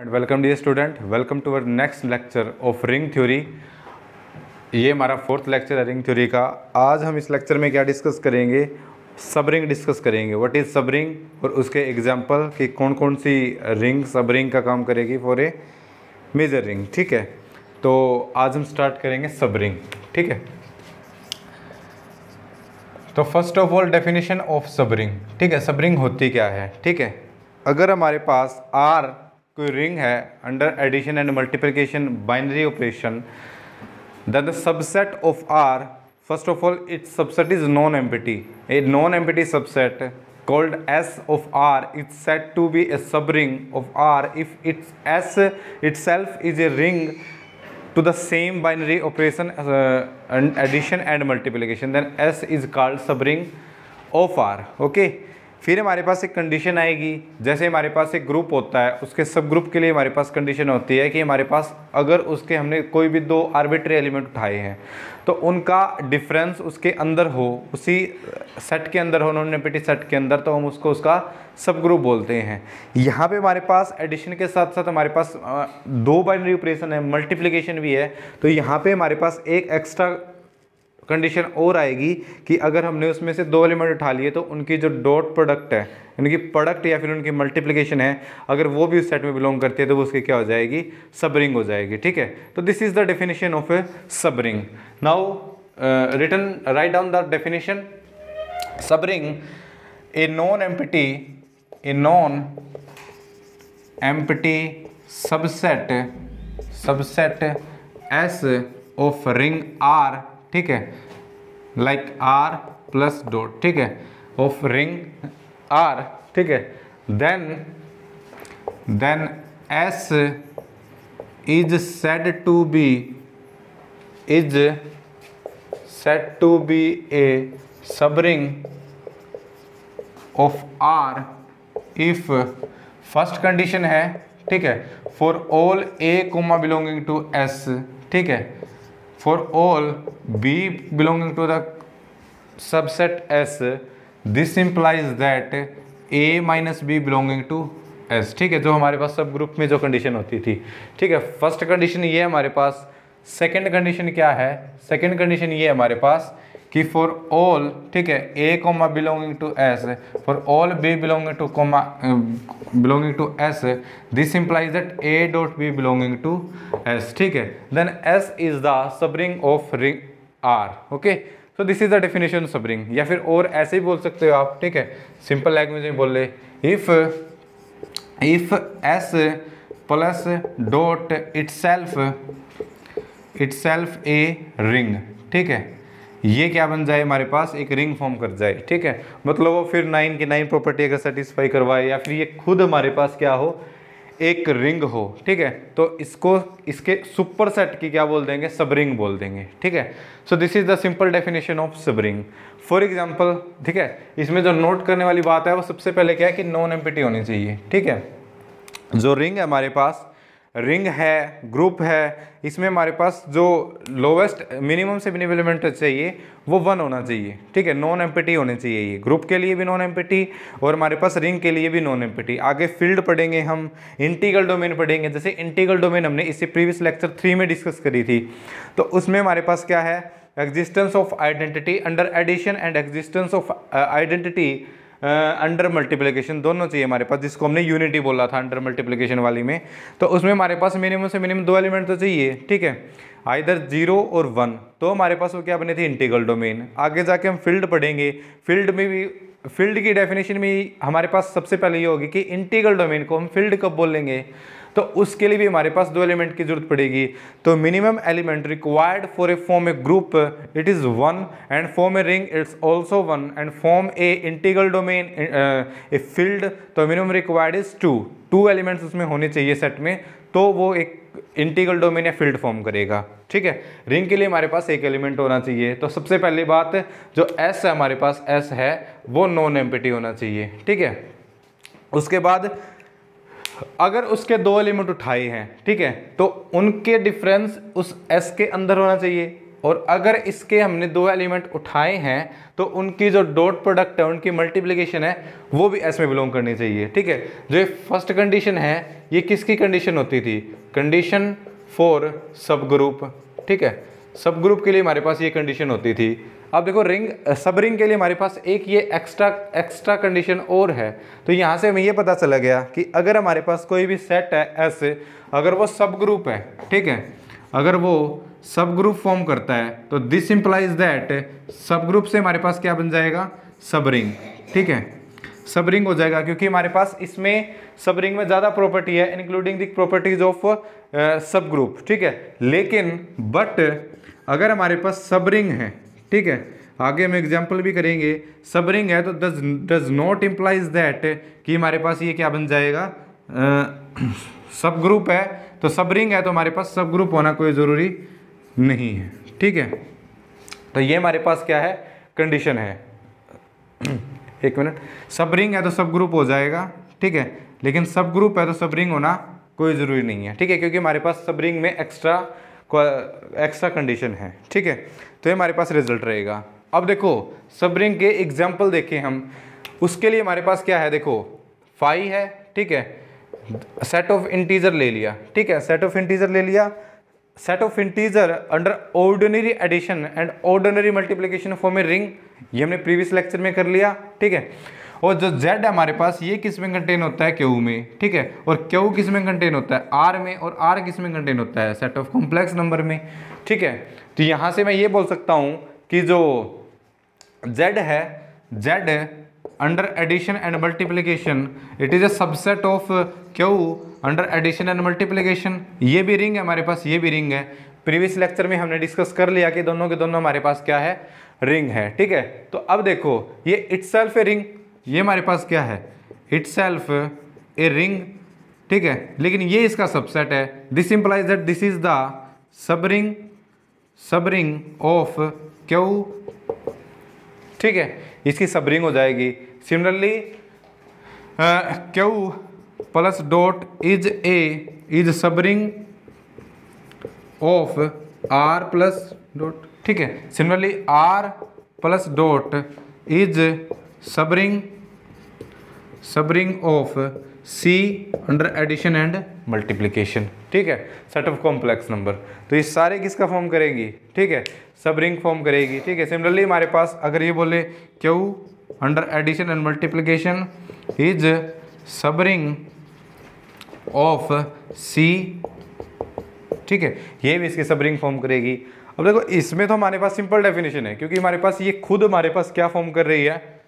Welcome dear student, welcome to our next lecture of ring theory. ये हमारा fourth lecture है ring theory का। आज हम इस लेक्चर में क्या डिस्कस करेंगे? सब रिंग डिस्कस करेंगे। व्हाट इज़ सब रिंग और उसके एग्जांपल कि कौन कौन सी रिंग सब रिंग का काम करेगी फॉर ए मेजर रिंग। ठीक है, तो आज हम स्टार्ट करेंगे सब रिंग। ठीक है, तो first of all definition of subring. ठीक है, सब रिंग होती क्या है? ठीक है, अगर हमारे पास आर कोई रिंग है under addition and multiplication binary operation, then the subset of R, first of all its subset is non-empty. A non-empty subset called S of R is said to be a subring of R if its S itself is a ring to the same binary operation and addition and multiplication, then S is called subring of R. Okay, फिर हमारे पास एक condition आएगी। जैसे हमारे पास एक group होता है, उसके सब ग्रुप के लिए हमारे पास कंडीशन होती है कि हमारे पास अगर उसके हमने कोई भी दो आर्बिट्री एलिमेंट उठाए हैं तो उनका डिफरेंस उसके अंदर हो, उसी सेट के अंदर हो, नॉन एम्प्टी सेट के अंदर, तो हम उसको उसका सब ग्रुप बोलते हैं। यहाँ पे हमारे पास एडिशन के साथ साथ हमारे पास दो बाइनरी ऑपरेशन है, मल्टीप्लिकेशन भी है, तो यहाँ पे हमारे पास एक एक्स्ट्रा कंडीशन और आएगी कि अगर हमने उसमें से दो एलिमेंट उठा लिए तो उनकी जो डॉट प्रोडक्ट है, उनकी प्रोडक्ट या फिर उनकी मल्टीप्लिकेशन है, अगर वो भी उस सेट में बिलोंग करती है तो वो उसकी क्या हो जाएगी? सब रिंग हो जाएगी। ठीक है, तो this is the definition of a सब ring. Now written write down the definition. सब ring a non empty subset S of ring R. ठीक है, लाइक आर प्लस डॉट। ठीक है, ऑफ रिंग आर। ठीक है, then S is said to be a सब ring of R if first condition है, ठीक है, for all a comma belonging to S. ठीक है, for all B belonging to the subset S, this implies that A minus B belonging to S। ठीक है, जो हमारे पास सब ग्रुप में जो कंडीशन होती थी। ठीक है, फर्स्ट कंडीशन ये है हमारे पास। सेकंड कंडीशन क्या है? सेकंड कंडीशन ये है हमारे पास कि फॉर ऑल, ठीक है, A comma belonging to S, for all B belonging to S, this implies that A dot B belonging to S। ठीक है, देन S इज द सब ring of ring R। Okay, so this is the definition सब ring. या फिर और ऐसे ही बोल सकते हो आप। ठीक है, सिंपल लैंग्वेज में बोल रहे, if S plus dot itself a ring. ठीक है, ये क्या बन जाए? हमारे पास एक रिंग फॉर्म कर जाए। ठीक है, मतलब वो फिर 9 की 9 प्रॉपर्टी अगर सेटिस्फाई करवाए या फिर ये खुद हमारे पास क्या हो, एक रिंग हो। ठीक है, तो इसको इसके सुपर सेट की क्या बोल देंगे? सब रिंग बोल देंगे। ठीक है, सो this is the simple definition of सब रिंग। फॉर एग्जांपल, ठीक है, इसमें जो नोट करने वाली बात है वो सबसे पहले क्या है कि नॉन एम्प्टी होनी चाहिए। ठीक है, जो रिंग है हमारे पास, रिंग है, ग्रुप है, इसमें हमारे पास जो लोवेस्ट मिनिमम से मिनिमम एलिमेंट चाहिए वो 1 होना चाहिए। ठीक है, नॉन एम्प्टी होने चाहिए। ये ग्रुप के लिए भी नॉन एम्प्टी और हमारे पास रिंग के लिए भी नॉन एम्प्टी। आगे फील्ड पढ़ेंगे हम, इंटीग्रल डोमेन पढ़ेंगे। जैसे इंटीग्रल डोमेन हमने इसी प्रीवियस लेक्चर 3 में डिस्कस करी थी, तो उसमें हमारे पास क्या है? Existence of identity under addition and existence of identity under multiplication, दोनों चाहिए हमारे पास, जिसको हमने यूनिटी बोला था अंडर मल्टीप्लिकेशन वाली में। तो उसमें हमारे पास मिनिमम से मिनिमम 2 एलिमेंट तो चाहिए। ठीक है, आइदर 0 और 1, तो हमारे पास वो क्या बने थे? Integral domain. आगे जाके हम फील्ड पढ़ेंगे। फील्ड में भी, फील्ड की डेफिनेशन में हमारे पास सबसे पहले ये होगी कि इंटीग्रल डोमेन को हम फील्ड कब बोलेंगे, तो उसके लिए भी हमारे पास 2 एलिमेंट की जरूरत पड़ेगी। तो minimum element required for a form A group it is 1 and form a ring it's also 1 and form A integral domain a field, तो मिनिमम रिक्वायर्ड इज 2 एलिमेंट्स उसमें होने चाहिए सेट में, तो वो एक इंटीग्रल डोमेन या फील्ड फॉर्म करेगा। ठीक है, रिंग के लिए हमारे पास एक एलिमेंट होना चाहिए। तो सबसे पहली बात, जो S है हमारे पास, S है वो नॉन एम्प्टी होना चाहिए। ठीक है, उसके बाद अगर उसके 2 एलिमेंट उठाए हैं, ठीक है, तो उनके डिफरेंस उस S के अंदर होना चाहिए। और अगर इसके हमने दो एलिमेंट उठाए हैं तो उनकी जो डॉट प्रोडक्ट है, उनकी मल्टीप्लिकेशन है, वो भी एस में बिलोंग करनी चाहिए। ठीक है, जो ये फर्स्ट कंडीशन है ये किसकी कंडीशन होती थी? कंडीशन फॉर सब ग्रुप। ठीक है, सब ग्रुप के लिए हमारे पास ये कंडीशन होती थी। अब देखो रिंग, सब रिंग के लिए हमारे पास एक ये एक्स्ट्रा कंडीशन और है। तो यहाँ से हमें ये पता चला गया कि अगर हमारे पास कोई भी सेट है ऐसे, अगर वो सब ग्रुप है, ठीक है, अगर वो सब ग्रुप फॉर्म करता है तो दिस इंप्लाइज दैट सब ग्रुप से हमारे पास क्या बन जाएगा? सब रिंग। ठीक है, सब रिंग हो जाएगा, क्योंकि हमारे पास इसमें सब रिंग में ज़्यादा प्रॉपर्टी है, इंक्लूडिंग द प्रॉपर्टीज ऑफ सब ग्रुप। ठीक है, लेकिन बट अगर हमारे पास सब रिंग है, ठीक है, आगे हम एग्जाम्पल भी करेंगे, सब रिंग है तो डज नॉट इम्प्लाइज दैट कि हमारे पास ये क्या बन जाएगा? सब ग्रुप है, तो सब रिंग है तो हमारे पास सब ग्रुप होना कोई ज़रूरी नहीं है। ठीक है, तो ये हमारे पास क्या है? कंडीशन है। एक मिनट, सब रिंग है तो सब ग्रुप हो जाएगा, ठीक है, लेकिन सब ग्रुप है तो सब रिंग होना कोई ज़रूरी नहीं है। ठीक है, क्योंकि हमारे पास सब रिंग में एक्स्ट्रा कंडीशन है। ठीक है, तो ये हमारे पास रिजल्ट रहेगा। अब देखो सब रिंग के एग्जाम्पल देखें हम, उसके लिए हमारे पास क्या है? देखो फाई है, ठीक है, सेट ऑफ इंटीजर ले लिया, ठीक है, सेट ऑफ इंटीजर ले लिया, set of integer under ordinary addition and ordinary multiplication form a ring, ये हमने प्रीवियस लेक्चर में कर लिया। ठीक है, और जो z है हमारे पास ये किस में कंटेन होता है? Q में। ठीक है, और Q किस में कंटेन होता है? R में, और R किस में कंटेन होता है? सेट ऑफ कॉम्प्लेक्स नंबर में। ठीक है, तो यहाँ से मैं ये बोल सकता हूँ कि जो z है, z under addition and multiplication it is a subset of Q under addition and multiplication. ये भी रिंग है हमारे पास, ये भी रिंग है। प्रीवियस लेक्चर में हमने डिस्कस कर लिया कि दोनों के दोनों हमारे पास क्या है? रिंग है। ठीक है, तो अब देखो ये इटसेल्फ ए रिंग, ये हमारे पास क्या है? Itself a ring. ठीक है, लेकिन ये इसका सबसेट है। This implies that this is the सब रिंग ऑफ Q। ठीक है, इसकी सब रिंग हो जाएगी। Similarly Q plus dot is सब ring of R plus dot. ठीक है, similarly R plus dot is सब ring of C under addition and multiplication. ठीक है, सेट ऑफ कॉम्प्लेक्स नंबर। तो ये सारे किसका फॉर्म करेगी? ठीक है, सब रिंग फॉर्म करेगी। ठीक है, सिमिलरली हमारे पास अगर ये बोले Q under addition and multiplication is सब रिंग ऑफ C। ठीक है, ये भी इसकी सब रिंग फॉर्म करेगी। अब देखो इसमें तो हमारे पास सिंपल डेफिनेशन है, क्योंकि हमारे पास ये खुद हमारे पास क्या फॉर्म कर रही है?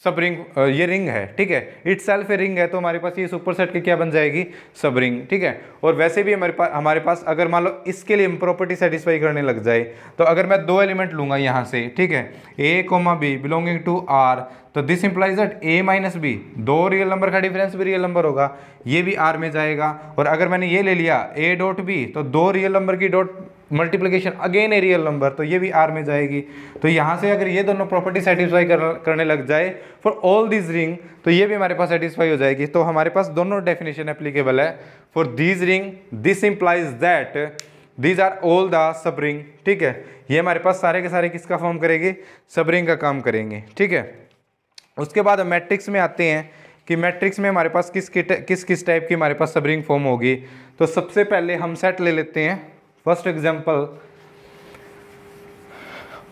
सब रिंग, ये रिंग है। ठीक है, इटसेल्फ ए रिंग है तो हमारे पास ये सुपर सेट की क्या बन जाएगी? सब रिंग। ठीक है, और वैसे भी हमारे पास अगर मान लो इसके लिए प्रॉपर्टी सेटिस्फाई करने लग जाए, तो अगर मैं दो एलिमेंट लूंगा यहाँ से, ठीक है, a, b belonging to R, तो this implies that a minus b, दो रियल नंबर का डिफरेंस भी रियल नंबर होगा, ये भी R में जाएगा। और अगर मैंने ये ले लिया a डॉट b, तो दो रियल नंबर की dot multiplication again a real number, तो ये भी R में जाएगी। तो यहाँ से अगर ये दोनों प्रॉपर्टी सेटिस्फाई करने लग जाए फॉर ऑल दिस रिंग, तो ये भी हमारे पास सेटिस्फाई हो जाएगी। तो हमारे पास दोनों डेफिनेशन एप्लीकेबल है for this ring. This implies that these are all the सब रिंग। ठीक है, ये हमारे पास सारे के सारे किसका फॉर्म करेंगे? सब रिंग का काम करेंगे। ठीक है, उसके बाद मैट्रिक्स में आते हैं कि मैट्रिक्स में हमारे पास किस टाइप की हमारे पास सब रिंग फॉर्म होगी। तो सबसे पहले हम सेट ले लेते हैं, फर्स्ट एग्जाम्पल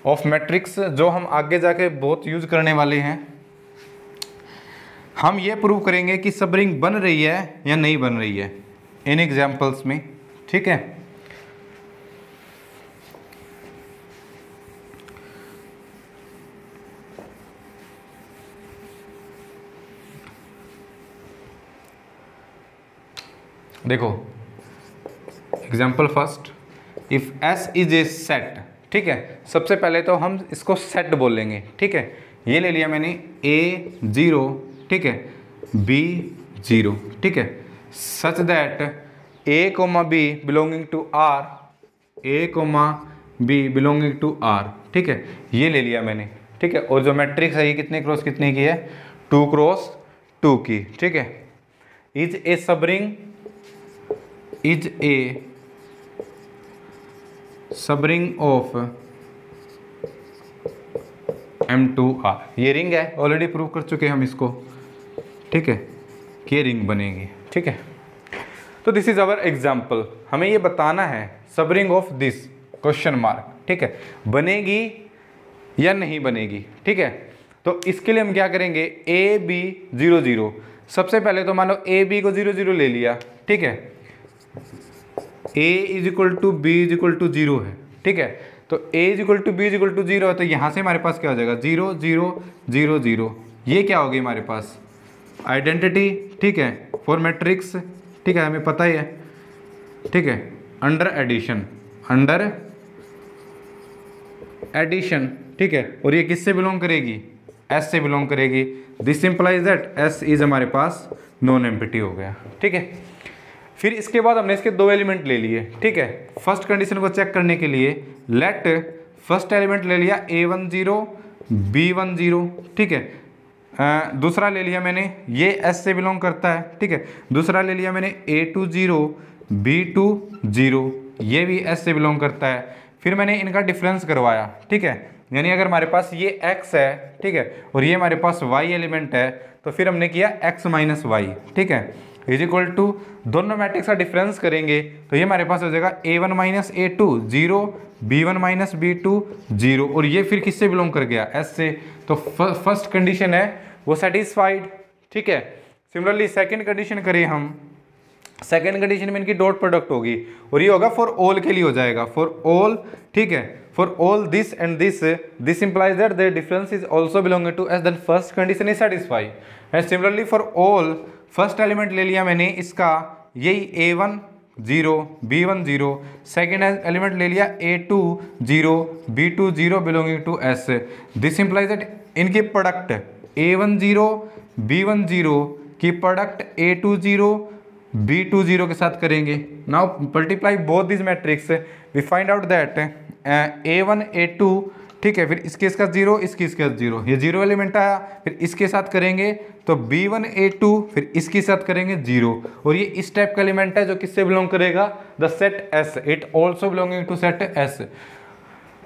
ऑफ मैट्रिक्स, जो हम आगे जाके बहुत यूज करने वाले हैं। हम ये प्रूव करेंगे कि सब रिंग बन रही है या नहीं बन रही है इन एग्जाम्पल्स में। ठीक है, देखो example first, if S is a set. ठीक है, सबसे पहले तो हम इसको सेट बोलेंगे। ठीक है, ये ले लिया मैंने A0, ठीक है, B0, ठीक है, such that A, B belonging to R, A, B belonging to R। ठीक है, ये ले लिया मैंने। ठीक है, और जो मैट्रिक्स है ये कितने क्रॉस कितने की है? 2 क्रॉस 2 की। ठीक है, इज ए सब रिंग, इज ए सब रिंग ऑफ M2R ये रिंग है, ऑलरेडी प्रूव कर चुके हैं हम इसको, ठीक है, कि ये रिंग बनेगी, ठीक है। तो दिस इज अवर एग्जाम्पल, हमें ये बताना है सब ring of this question mark, ठीक है, बनेगी या नहीं बनेगी, ठीक है। तो इसके लिए हम क्या करेंगे, ए बी 0 0, सबसे पहले तो मानो ए बी को 0 0 ले लिया, ठीक है, a is equal to B is equal to 0 है, ठीक है। तो a is equal to B is equal to 0 है, तो यहाँ से हमारे पास क्या हो जाएगा 0 0 0 0, ये क्या होगी हमारे पास आइडेंटिटी, ठीक है, फॉर मैट्रिक्स, ठीक है, हमें पता ही है, ठीक है, अंडर एडिशन, अंडर एडिशन, ठीक है। और ये किससे बिलोंग करेगी, S से बिलोंग करेगी। This implies that S is हमारे पास नॉन एम्प्टी हो गया, ठीक है। फिर इसके बाद हमने इसके दो एलिमेंट ले लिए, ठीक है। फर्स्ट कंडीशन को चेक करने के लिए लेट फर्स्ट एलिमेंट ले लिया A10 B10, ठीक है। दूसरा ले लिया मैंने, ये S से बिलोंग करता है, ठीक है। दूसरा ले लिया मैंने A20 B20, ये भी S से बिलोंग करता है। फिर मैंने इनका डिफरेंस करवाया, ठीक है, यानी अगर हमारे पास ये x है, ठीक है, और ये हमारे पास y एलिमेंट है, तो फिर हमने किया x माइनस वाई, ठीक है, इज इक्वल टू दोनों मैट्रिक्स का डिफरेंस करेंगे तो ये हमारे पास हो जाएगा A1 minus A2 0, B1 minus B2 0, और ये फिर किससे बिलोंग कर गया, S से। तो फर्स्ट कंडीशन है वो सेटिस्फाइड, ठीक है। सिमिलरली सेकेंड कंडीशन करें हम, सेकेंड कंडीशन में इनकी डॉट प्रोडक्ट होगी और ये होगा फॉर ऑल के लिए हो जाएगा, फॉर ऑल, ठीक है, for all this and this implies that the difference is also belonging to S, then first condition is satisfy. And similarly for all, first element ले लिया मैंने इसका यही A1 0 B1 0, सेकेंड एलिमेंट ले लिया A2 0 B2 0 belonging to S, this implies that इनकी product A1 0 B1 0 की product A2 0 B2 0 के साथ करेंगे। Now multiply both this matrix, we find out that A1 A2, ठीक है, फिर इसका 0 इसका 0, ये 0 एलिमेंट आया, फिर इसके साथ करेंगे तो B1 A2, फिर इसके साथ करेंगे 0, और ये इस टाइप का एलिमेंट है जो किससे बिलोंग करेगा, the set S, it also belonging to set S।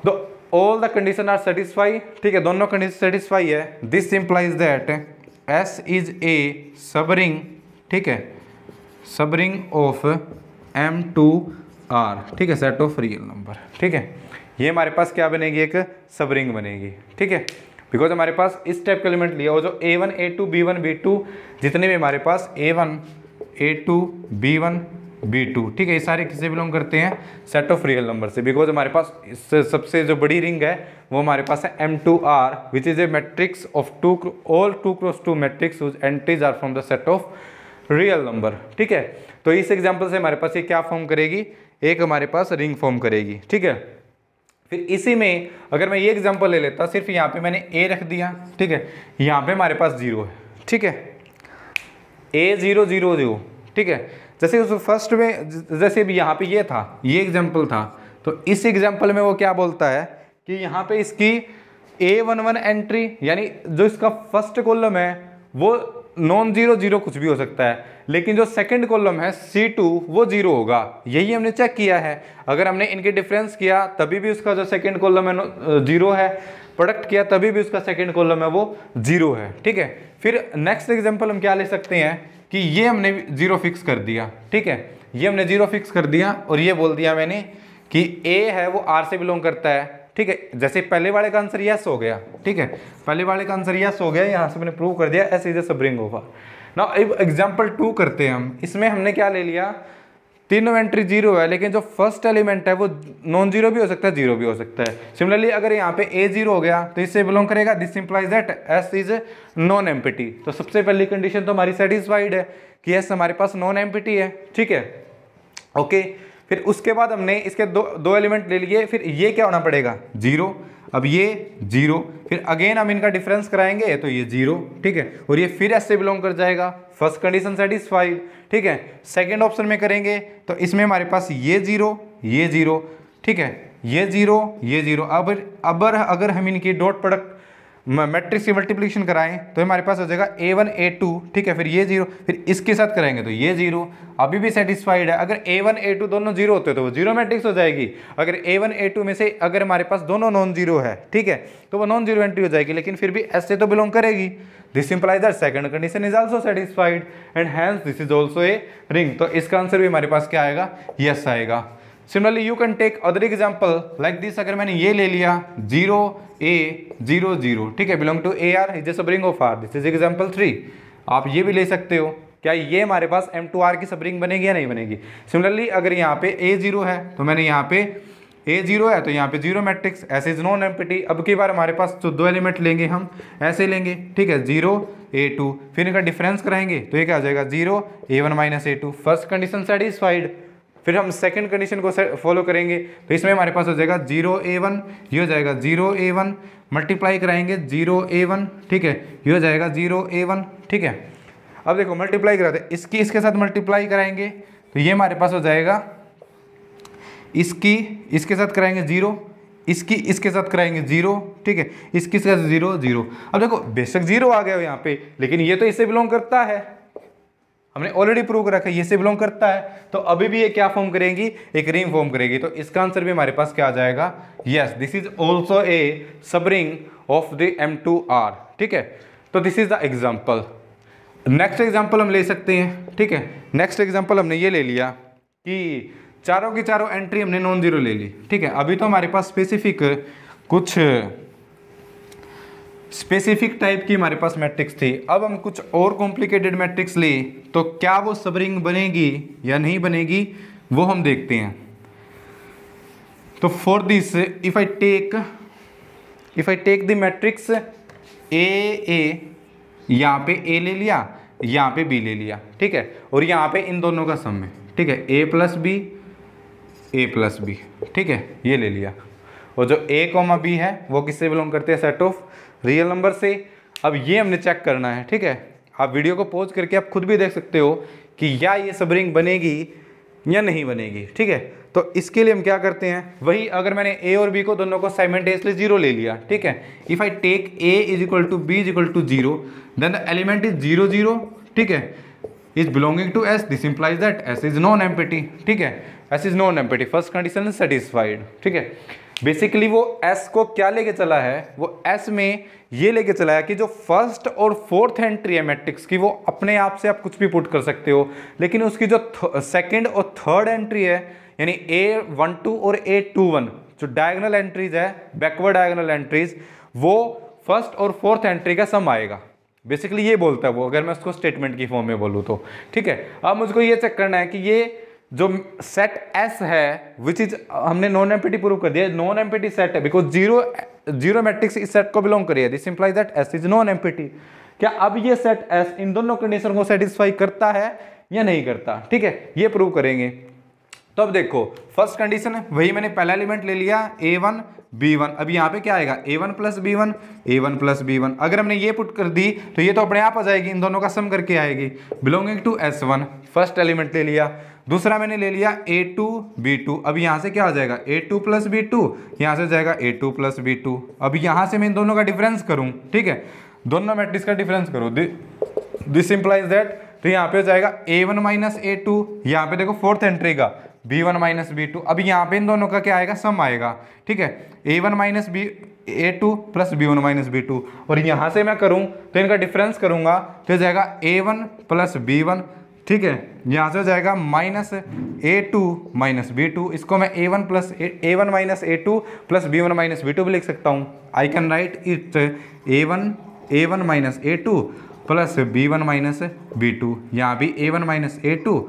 तो all the condition are satisfy, ठीक है, दोनों कंडीशन सेटिस्फाई है। This implies that S is a सब रिंग, ठीक है, सब रिंग ऑफ M2R, ठीक है, सेट ऑफ रियल नंबर, ठीक है। ये हमारे पास क्या बनेगी, एक सब रिंग बनेगी, ठीक है, बिकॉज हमारे पास इस टाइप का एलिमेंट लिया हो जो A1 A2 B1 B2, जितने भी हमारे पास A1 A2 B1 B2, ठीक है, ये सारे किससे बिलोंग करते हैं, सेट ऑफ रियल नंबर से, बिकॉज हमारे पास सबसे जो बड़ी रिंग है वो हमारे पास है M2R, which is a matrix of all 2x2 matrix whose entries are from the set of real number, ठीक है। तो इस एग्जाम्पल से हमारे पास ये क्या फॉर्म करेगी, एक हमारे पास रिंग फॉर्म करेगी, ठीक है। फिर इसी में अगर मैं ये एग्जांपल ले लेता, सिर्फ यहाँ पे मैंने a रख दिया, ठीक है, यहाँ पे हमारे पास 0 है, ठीक है, A0 0 0, ठीक है। जैसे उस फर्स्ट में जैसे भी यहाँ पे ये था, ये एग्जांपल था, तो इस एग्जांपल में वो क्या बोलता है कि यहाँ पे इसकी A11 एंट्री, यानी जो इसका फर्स्ट कॉलम है वो नॉन जीरो जीरो कुछ भी हो सकता है, लेकिन जो सेकंड कॉलम है C2 वो 0 होगा, यही हमने चेक किया है। अगर हमने इनके डिफरेंस किया तभी भी उसका जो सेकंड कॉलम है 0 है, प्रोडक्ट किया तभी भी उसका सेकंड कॉलम है वो 0 है, ठीक है। फिर नेक्स्ट एग्जांपल हम क्या ले सकते हैं कि ये हमने 0 फिक्स कर दिया, ठीक है, ये हमने 0 फिक्स कर दिया और ये बोल दिया मैंने कि A है वो R से बिलोंग करता है, ठीक है। जैसे पहले वाले का आंसर यस हो गया, ठीक है, पहले वाले का आंसर यस हो गया, यहाँ से मैंने प्रूव कर दिया S इज ए सब ring of R। Now example 2 करते हैं हम, इसमें हमने क्या ले लिया, तीनों एंट्री 0 है, लेकिन जो फर्स्ट एलिमेंट है वो नॉन जीरो भी हो सकता है, 0 भी हो सकता है। सिमिलरली अगर यहाँ पे A0 हो गया तो इससे बिलोंग करेगा, this implies that S is non empty. तो सबसे पहली कंडीशन तो हमारी सेटिस्फाइड है कि S हमारे पास नॉन एम्प्टी है, ठीक है, ओके। फिर उसके बाद हमने इसके दो एलिमेंट ले लिए, फिर ये क्या होना पड़ेगा 0, अब ये 0, फिर अगेन हम इनका डिफरेंस कराएंगे तो ये 0, ठीक है, और ये फिर S से बिलोंग कर जाएगा, फर्स्ट कंडीशन सेटिस्फाइड, ठीक है। सेकंड ऑप्शन में करेंगे तो इसमें हमारे पास ये 0 ये 0, ठीक है, ये 0 ये 0। अब अगर हम इनकी डॉट प्रोडक्ट मैट्रिक्स की मल्टीप्लिकेशन कराएं तो हमारे पास हो जाएगा A1 A2, ठीक है, फिर ये 0, फिर इसके साथ कराएंगे तो ये 0, अभी भी सेटिस्फाइड है। अगर A1 A2 दोनों 0 होते तो वो 0 मैट्रिक्स हो जाएगी। अगर A1 A2 में से अगर हमारे पास दोनों नॉन जीरो है, ठीक है, तो वो नॉन जीरो एंट्री हो जाएगी, लेकिन फिर भी S से तो बिलोंग करेगी। This implies that second condition is also satisfied and hence this is also a ring. तो इसका आंसर भी हमारे पास क्या आएगा, यस आएगा। Similarly you can take other example like this. अगर मैंने ये ले लिया 0 A 0 0, ठीक है, belong to AR is the subring of R, this is example 3। आप ये भी ले सकते हो, क्या ये हमारे पास M2R की सबरिंग बनेगी या नहीं बनेगी। सिमिलरली अगर यहाँ पे A 0 है तो मैंने यहाँ पे A 0 है तो यहाँ पे 0 मैट्रिक्स, ऐसे इज नॉन एम्प्टी। अब की बार हमारे पास तो 2 एलिमेंट लेंगे हम, ऐसे लेंगे, ठीक है, 0 A2, फिर इनका डिफरेंस कराएंगे तो ये क्या हो जाएगा 0 A1 minus A2। First condition satisfied. फिर हम सेकंड कंडीशन को फॉलो करेंगे तो इसमें हमारे पास हो जाएगा 0 A1, ये हो जाएगा 0 A1, मल्टीप्लाई कराएंगे 0 A1, ठीक है, ये हो जाएगा 0 A1, ठीक है। अब देखो मल्टीप्लाई कराते हैं, इसकी इसके साथ मल्टीप्लाई कराएंगे तो ये हमारे पास हो जाएगा, इसकी इसके साथ कराएंगे 0, इसकी इसके साथ कराएंगे 0, ठीक है, इसके साथ 0 0। अब देखो बेशक 0 आ गया यहाँ पे, लेकिन ये तो इससे बिलोंग करता है, हमने ऑलरेडी प्रूव कर रखा है ये से बिलोंग करता है, तो अभी भी ये क्या फॉर्म करेगी, एक रिंग फॉर्म करेगी। तो इसका आंसर भी हमारे पास क्या आ जाएगा, yes, this is also a सब रिंग ऑफ द M2R, ठीक है। तो this is the example. Next example हम ले सकते हैं, ठीक है। नेक्स्ट एग्जाम्पल हमने ये ले लिया कि चारों की चारों एंट्री हमने नॉन जीरो ले ली, ठीक है। अभी तो हमारे पास कुछ स्पेसिफिक टाइप की हमारे पास मैट्रिक्स थी। अब हम कुछ और कॉम्प्लिकेटेड मैट्रिक्स ले तो क्या वो सब रिंग बनेगी या नहीं बनेगी वो हम देखते हैं। तो for this if I take the matrix A, यहाँ पे A ले लिया, यहाँ पे B ले लिया, ठीक है, और यहाँ पे इन दोनों का सम है, ठीक है, A प्लस B, ठीक है, ये ले लिया। और जो A, B है वो किससे बिलोंग करते हैं, सेट ऑफ रियल नंबर से। अब ये हमने चेक करना है, ठीक है। आप वीडियो को पॉज करके आप खुद भी देख सकते हो कि या ये सब रिंग बनेगी या नहीं बनेगी, ठीक है। तो इसके लिए हम क्या करते हैं, वही अगर मैंने A और B को दोनों को साइमल्टेनियसली 0 ले लिया, ठीक है, if I take A is equal to B is equal to 0 then the element is 0 0, ठीक है, is belonging to S, this implies that S is non empty, ठीक है, S is non empty, first condition is satisfied, ठीक है। Basically वो S को क्या लेके चला है, वो S में ये लेके चला है कि जो फर्स्ट और फोर्थ एंट्री है मैट्रिक्स की वो अपने आप से आप कुछ भी पुट कर सकते हो, लेकिन उसकी जो सेकंड और थर्ड एंट्री है यानी A12 और A21 जो डायगोनल एंट्रीज है, बैकवर्ड डायगोनल एंट्रीज, वो फर्स्ट और फोर्थ एंट्री का सम आएगा। बेसिकली ये बोलता है वो, अगर मैं उसको स्टेटमेंट की फॉर्म में बोलूँ तो, ठीक है। अब मुझको ये चेक करना है कि ये जो सेट S है विच इज, हमने नॉन एम्प्टी प्रूव कर दिया, नॉन एम्प्टी सेट है बिकॉज जीरो मैट्रिक्स इस सेट को बिलोंग करिए, this implies that S is non empty. क्या अब ये सेट S इन दोनों कंडीशन को सेटिस्फाई करता है या नहीं करता, ठीक है, ये प्रूव करेंगे। तो अब देखो फर्स्ट कंडीशन है वही, मैंने पहला एलिमेंट ले लिया A1 B1, अब यहाँ पे क्या आएगा A1 plus B1, A1 plus B1। अगर हमने ये पुट कर दी तो ये तो अपने आप आ जाएगी, इन दोनों का सम करके आएगी, belonging to S1, first element ले लिया। दूसरा मैंने ले लिया A2 B2, अब यहाँ से क्या हो जाएगा A2 प्लस B2, यहाँ से जाएगा A2 प्लस B2। अब यहाँ से मैं इन दोनों का डिफरेंस करूँ, ठीक है, दोनों मैट्रिक्स का डिफरेंस करो, दिस इंप्लाइज दैट, तो यहाँ पे हो जाएगा A1 माइनस A2, यहाँ पे देखो फोर्थ एंट्री का B1 माइनस B2। अब यहाँ पे इन दोनों का क्या आएगा, सम आएगा, ठीक है, A1 minus A2 plus B1 minus B2। और यहाँ से मैं करूँ तो इनका डिफरेंस करूँगा तो जाएगा A1 प्लस B1, ठीक है, यहाँ से हो जाएगा माइनस A2 माइनस B2। इसको मैं A1 minus A2 plus B1 minus B2 भी लिख सकता हूँ। I can write it A1 minus A2 plus B1 minus B2, यहाँ भी A1 minus A2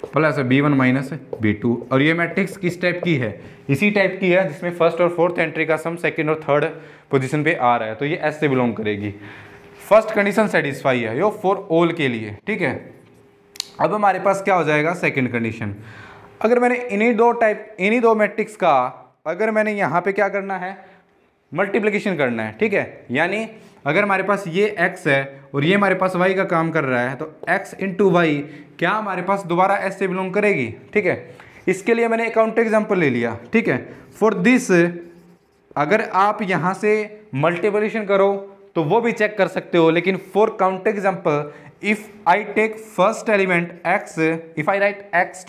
plus B1 minus B2। और ये मैट्रिक्स किस टाइप की है, इसी टाइप की है जिसमें फर्स्ट और फोर्थ एंट्री का सम सेकंड और थर्ड पोजीशन पे आ रहा है, तो ये S से बिलोंग करेगी। फर्स्ट कंडीशन सेटिस्फाई है यो फॉर ऑल के लिए, ठीक है। अब हमारे पास क्या हो जाएगा सेकंड कंडीशन, अगर मैंने इन्हीं दो मैट्रिक्स का अगर मैंने यहाँ पे क्या करना है, मल्टीप्लिकेशन करना है, ठीक है, यानी अगर हमारे पास ये x है और ये हमारे पास y का काम कर रहा है तो x इंटू वाई क्या हमारे पास दोबारा S से बिलोंग करेगी, ठीक है। इसके लिए मैंने काउंटर एग्जांपल ले लिया, ठीक है। फॉर दिस अगर आप यहाँ से मल्टीप्लिकेशन करो तो वो भी चेक कर सकते हो। लेकिन for count example, if I take first element x, if I write x,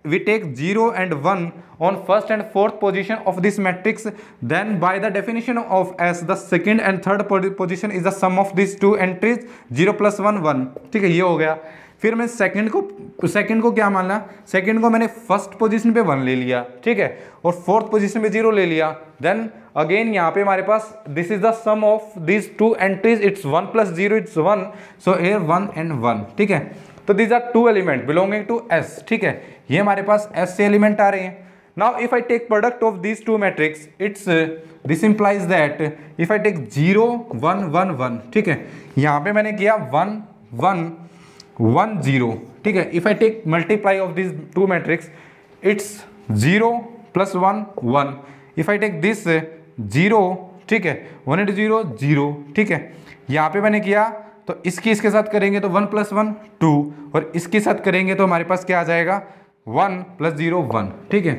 we take 0 and 1 on first and fourth position of this matrix, then by the definition of S, the second and third position is the sum of these two entries, 0 plus 1 1। ठीक है, ये हो गया। फिर मैं second को क्या मानना, सेकंड को मैंने फर्स्ट पोजीशन पे 1 ले लिया, ठीक है, और फोर्थ पोजीशन पे 0 ले लिया। देन अगेन यहाँ पे हमारे पास this is the sum of this two entries, it's 1 plus 0 it's 1, so here 1 and 1, ठीक है। तो these are two element belonging to S, ठीक है, ये हमारे पास एस से एलिमेंट आ रहे हैं। Now if I take product of these two matrix, it's this implies that if I take 0 1 1 1, ठीक है, यहाँ पे मैंने किया 1 1 1 0, ठीक है। If I take multiply of this two matrix, it's 0 plus 1 1। If I take this 0, ठीक है, 1 into 0 0, ठीक है। यहाँ पे मैंने किया तो इसके साथ करेंगे तो 1 plus 1 2, और इसके साथ करेंगे तो हमारे पास क्या आ जाएगा 1 plus 0 1, ठीक है।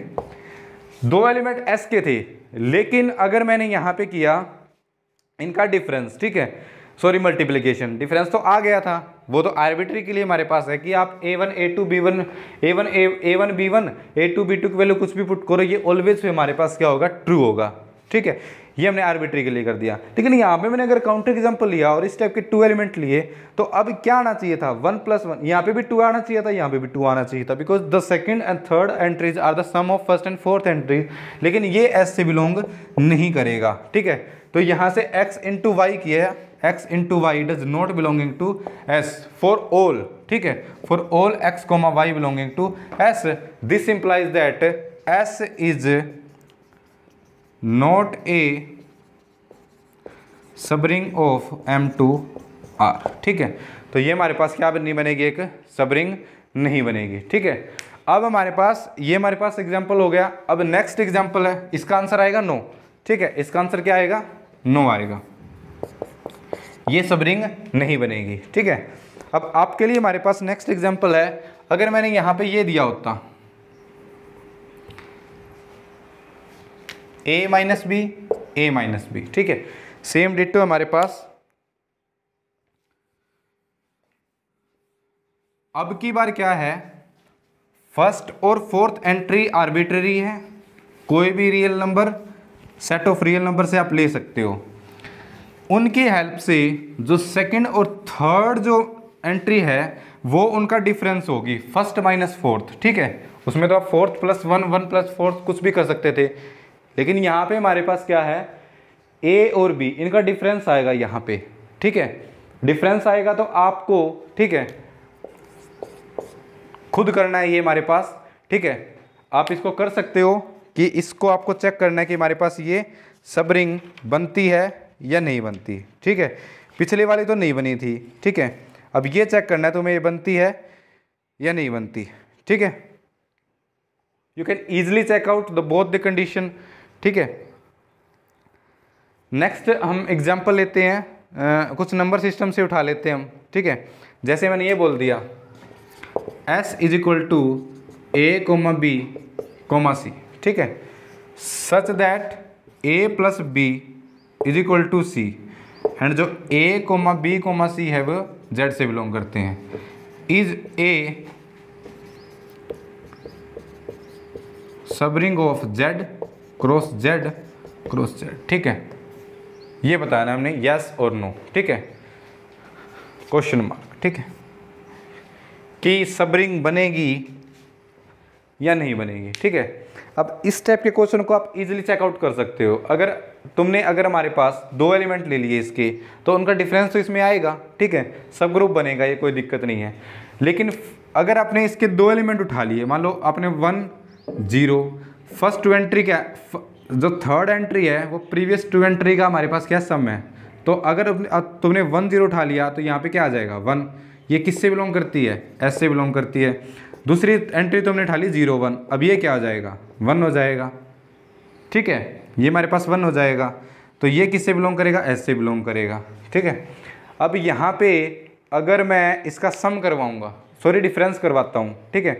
दो एलिमेंट एस के थे, लेकिन अगर मैंने यहाँ पे किया इनका डिफरेंस, ठीक है, सॉरी मल्टीप्लिकेशन, डिफरेंस तो आ गया था, वो तो आर्बिट्री के लिए हमारे पास है कि आप a1 a2 b1 a1 b1 a2 b2 की वैल्यू कुछ भी पुट करो, ये ऑलवेज हमारे पास क्या होगा, ट्रू होगा, ठीक है। ये हमने आर्बिट्री के लिए कर दिया। लेकिन यहाँ पे मैंने अगर काउंटर एग्जांपल लिया और इस टाइप के 2 एलिमेंट लिए, तो अब क्या आना चाहिए था 1 plus 1, यहाँ पे भी 2 आना चाहिए था, यहाँ पे भी 2 आना चाहिए था, because the second and third entries are the sum of first and fourth entry. लेकिन ये एस से बिलोंग नहीं करेगा, ठीक है। तो यहाँ से x into y किया, x into y does not belonging to s for all, ठीक है, for all x, y belonging to s, this implies that s is not a subring of M2R, ठीक है। तो ये हमारे पास क्या नहीं बनेगी, एक सबरिंग नहीं बनेगी, ठीक है। अब हमारे पास ये हमारे पास एग्जाम्पल हो गया। अब नेक्स्ट एग्जाम्पल है, इसका आंसर आएगा नो, ठीक है, इसका आंसर क्या आएगा, नो आएगा, ये सबरिंग नहीं बनेगी, ठीक है। अब आपके लिए हमारे पास नेक्स्ट एग्जाम्पल है, अगर मैंने यहां पे ये दिया होता a माइनस बी, ठीक है, सेम डिटो हमारे पास। अब की बार क्या है, फर्स्ट और फोर्थ एंट्री आर्बिट्ररी है, कोई भी real number, set of real number से आप ले सकते हो। उनकी हेल्प से जो सेकंड और थर्ड जो एंट्री है वो उनका डिफरेंस होगी फर्स्ट माइनस फोर्थ, ठीक है। उसमें तो आप फोर्थ प्लस 1 1 प्लस फोर्थ कुछ भी कर सकते थे, लेकिन यहाँ पे हमारे पास क्या है, ए और बी, इनका डिफरेंस आएगा यहाँ पे, ठीक है। डिफरेंस आएगा तो आपको, ठीक है, खुद करना है ये हमारे पास, ठीक है। आप इसको कर सकते हो कि इसको आपको चेक करना है कि हमारे पास ये सब रिंग बनती है या नहीं बनती, ठीक है। पिछली वाली तो नहीं बनी थी, ठीक है। अब ये चेक करना है तुम्हें ये बनती है या नहीं बनती, ठीक है। You can easily check out the both the condition, ठीक है। नेक्स्ट हम एग्जाम्पल लेते हैं, कुछ नंबर सिस्टम से उठा लेते हैं हम, ठीक है। जैसे मैंने ये बोल दिया s is equal to a, b, c, ठीक है, such that a plus b is equal to c, and जो a, b, c है वो z से बिलोंग करते हैं, इज a सब ring of z cross z cross z, ठीक है। ये बताया ना हमने, यस और नो, ठीक है, क्वेश्चन मार्क, ठीक है, कि सब रिंग बनेगी या नहीं बनेगी, ठीक है। अब इस टाइप के क्वेश्चन को आप इजीली चेकआउट कर सकते हो। अगर हमारे पास 2 एलिमेंट ले लिए इसके, तो उनका डिफरेंस तो इसमें आएगा, ठीक है, सब ग्रुप बनेगा, ये कोई दिक्कत नहीं है। लेकिन अगर आपने इसके 2 एलिमेंट उठा लिए, मान लो आपने 1 0, फर्स्ट 2 एंट्री क्या, जो थर्ड एंट्री है वो प्रीवियस 2 एंट्री का हमारे पास क्या सम है, तो अगर तुमने 1 0 उठा लिया तो यहाँ पे क्या आ जाएगा 1, ये किससे बिलोंग करती है, एस से बिलोंग करती है। दूसरी एंट्री तुमने उठा ली 0 1, अब ये क्या हो जाएगा 1 हो जाएगा, ठीक है, ये हमारे पास 1 हो जाएगा, तो ये किससे बिलोंग करेगा, एस से बिलोंग करेगा, ठीक है। अब यहाँ पे अगर मैं इसका सम करवाऊँगा, सॉरी डिफरेंस करवाता हूँ, ठीक है,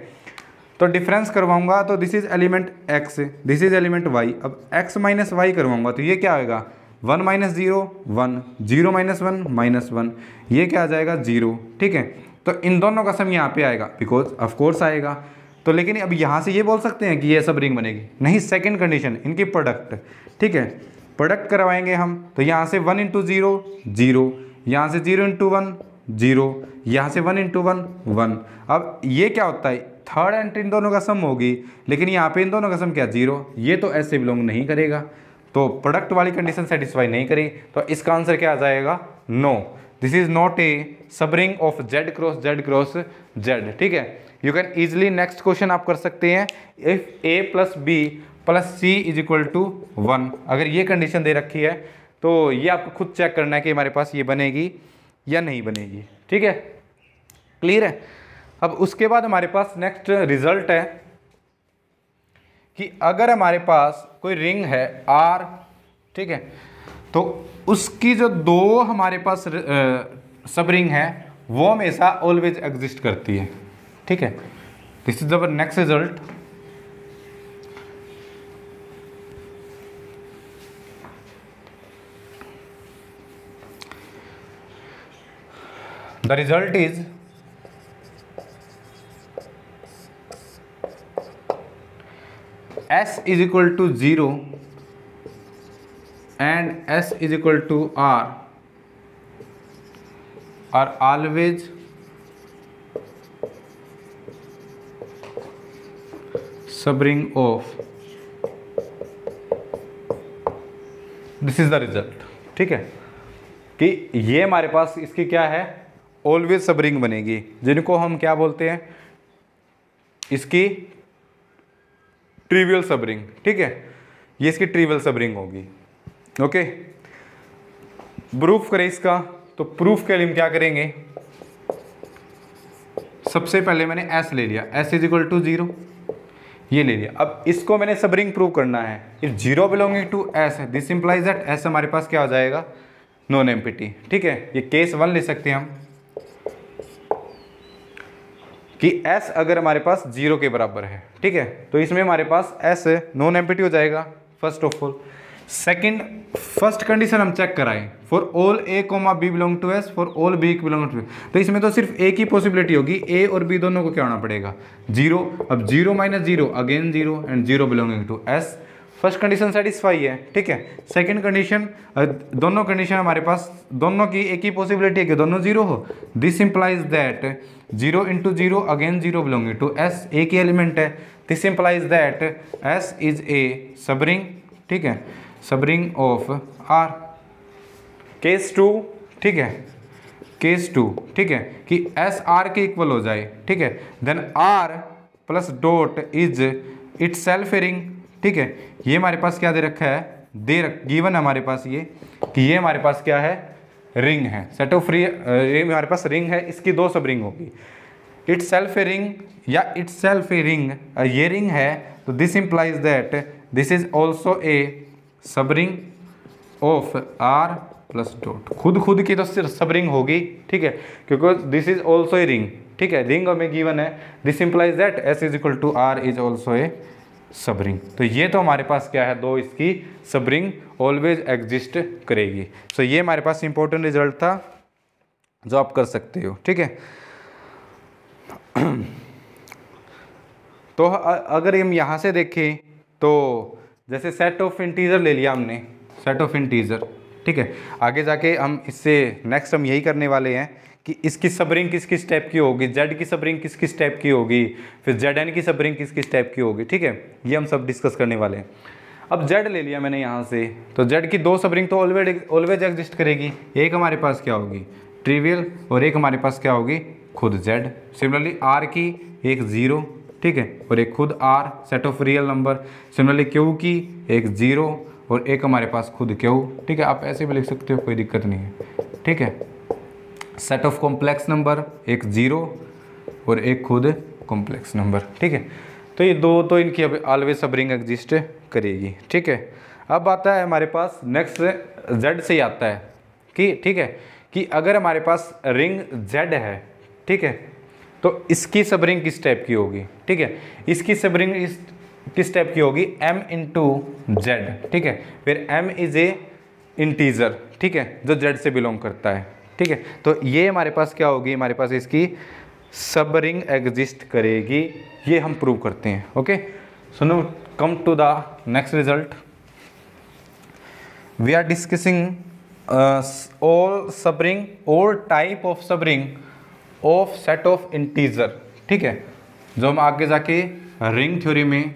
तो डिफरेंस करवाऊंगा तो this is element x, this is element y। अब x माइनस वाई करवाऊंगा तो ये क्या आएगा 1 माइनस 0 1, 0 माइनस 1 माइनस 1, ये क्या आ जाएगा 0, ठीक है। तो इन दोनों का सम यहाँ पे आएगा, बिकॉज ऑफ कोर्स आएगा। तो लेकिन अब यहाँ से ये बोल सकते हैं कि ये सब रिंग बनेगी, नहीं, सेकंड कंडीशन इनकी प्रोडक्ट, ठीक है, प्रोडक्ट करवाएंगे हम। तो यहाँ से 1 इंटू 0 0, यहाँ से 0 इंटू 1 0, यहाँ से 1 इंटू 1 1। अब ये क्या होता है, थर्ड एंट्री इन दोनों का सम होगी, लेकिन यहाँ पे इन दोनों का सम क्या 0, ये तो ऐसे बिलोंग नहीं करेगा, तो प्रोडक्ट वाली कंडीशन सेटिस्फाई नहीं करी। तो इसका आंसर क्या आ जाएगा, no, this is not a सब ring of Z cross Z, ठीक है। You can easily next question आप कर सकते हैं, if A plus B plus C is equal to 1, अगर ये कंडीशन दे रखी है तो ये आपको खुद चेक करना है कि हमारे पास ये बनेगी या नहीं बनेगी, ठीक है, क्लियर है। अब उसके बाद हमारे पास नेक्स्ट रिजल्ट है कि अगर हमारे पास कोई रिंग है R, ठीक है, तो उसकी जो दो हमारे पास सब रिंग है वो हमेशा ऑलवेज एग्जिस्ट करती है, ठीक है। This is our next result. The result is S is equal to 0 and S is equal to R are always subring of, this is the result, ठीक है, कि ये हमारे पास इसकी क्या है, ऑलवेज सब रिंग बनेगी, जिनको हम क्या बोलते हैं, इसकी ट्रिवियल सब रिंग, ठीक है, ये इसकी ट्रिवियल सब रिंग होगी, ओके। प्रूफ करें इसका, तो प्रूफ के लिए हम क्या करेंगे, सबसे पहले मैंने S ले लिया, S इज इक्वल टू 0, ये ले लिया। अब इसको मैंने सब रिंग प्रूव करना है, if 0 belonging to S, this implies that S हमारे पास क्या हो जाएगा, नॉन एम्प्टी, ठीक है। ये केस 1 ले सकते हैं हम कि S अगर हमारे पास 0 के बराबर है, ठीक है, तो इसमें हमारे पास S नॉन एम्प्टी हो जाएगा, first of all. Second, first condition हम चेक कराएं, for all A, B belong to S, for all B belong to, तो इसमें तो सिर्फ एक ही पॉसिबिलिटी होगी, A और B दोनों को क्या होना पड़ेगा 0। अब 0 minus 0 again 0 and 0 belonging to S, first condition satisfy है, ठीक है। सेकंड कंडीशन, दोनों कंडीशन हमारे पास, दोनों की एक ही पॉसिबिलिटी है कि दोनों 0 हो, this implies that 0 into 0 again 0 belonging to S, एक ही एलिमेंट है, this implies that S is a सब रिंग, ठीक है, सब रिंग ऑफ R। केस 2, ठीक है, केस 2, ठीक है, कि S R के इक्वल हो जाए, ठीक है, then R plus dot is itself a ring, ठीक है। ये हमारे पास क्या दे रखा है, गिवन हमारे पास ये कि ये हमारे पास क्या है, रिंग है, सेट ऑफ ये हमारे पास रिंग है, इसकी दो सब रिंग होगी, इट सेल्फ ए रिंग या इट सेल्फ ए रिंग, ये रिंग है, तो this implies that this is also a सब ring of R plus dot, खुद की तो सब रिंग होगी, ठीक है, क्योंकि this is also a ring, ठीक है, रिंग हमें गिवन है, this implies that S is equal to R is also a सब रिंग। तो ये तो हमारे पास क्या है, दो इसकी सब रिंग ऑलवेज एग्जिस्ट करेगी। सो ये हमारे पास इंपॉर्टेंट रिजल्ट था जो आप कर सकते हो, ठीक है। तो अगर हम यहाँ से देखें तो जैसे सेट ऑफ इंटीजर ले लिया हमने, सेट ऑफ इंटीजर, ठीक है, आगे जाके हम इससे नेक्स्ट हम यही करने वाले हैं कि इसकी सब रिंग किस किस टाइप की होगी, Z की सब रिंग किस किस टाइप की होगी, फिर Zn की सब रिंग किस किस टाइप की होगी, ठीक है, ये हम सब डिस्कस करने वाले हैं। अब Z ले लिया मैंने यहाँ से, तो Z की दो सब रिंग तो ऑलवेज एग्जिस्ट करेगी, एक हमारे पास क्या होगी ट्रिवियल और एक हमारे पास क्या होगी खुद Z। सिमिलरली R की एक 0, ठीक है, और एक खुद R set of real number. Similarly Q की एक 0 और एक हमारे पास खुद Q, ठीक है, आप ऐसे भी लिख सकते हो, कोई दिक्कत नहीं है, ठीक है। सेट ऑफ कॉम्प्लेक्स नंबर एक 0 और एक खुद कॉम्प्लेक्स नंबर, ठीक है। तो ये दो तो इनकी अब ऑलवेज सब रिंग एग्जिस्ट करेगी, ठीक है। अब आता है हमारे पास नेक्स्ट Z से ही आता है कि, ठीक है, कि अगर हमारे पास रिंग Z है, ठीक है, तो इसकी सब रिंग किस टाइप की होगी, ठीक है, इसकी सब रिंग किस टाइप की होगी M इंटू Z, ठीक है, फिर M इज ए इंटीजर, ठीक है, जो जेड से बिलोंग करता है, ठीक है। तो ये हमारे पास क्या होगी, हमारे पास इसकी सब रिंग एग्जिस्ट करेगी, ये हम प्रूव करते हैं। Okay, so no come to the next result. We are discussing all subring और टाइप ऑफ सब ring of set of integer, ठीक है, जो हम आगे जाके रिंग थ्योरी में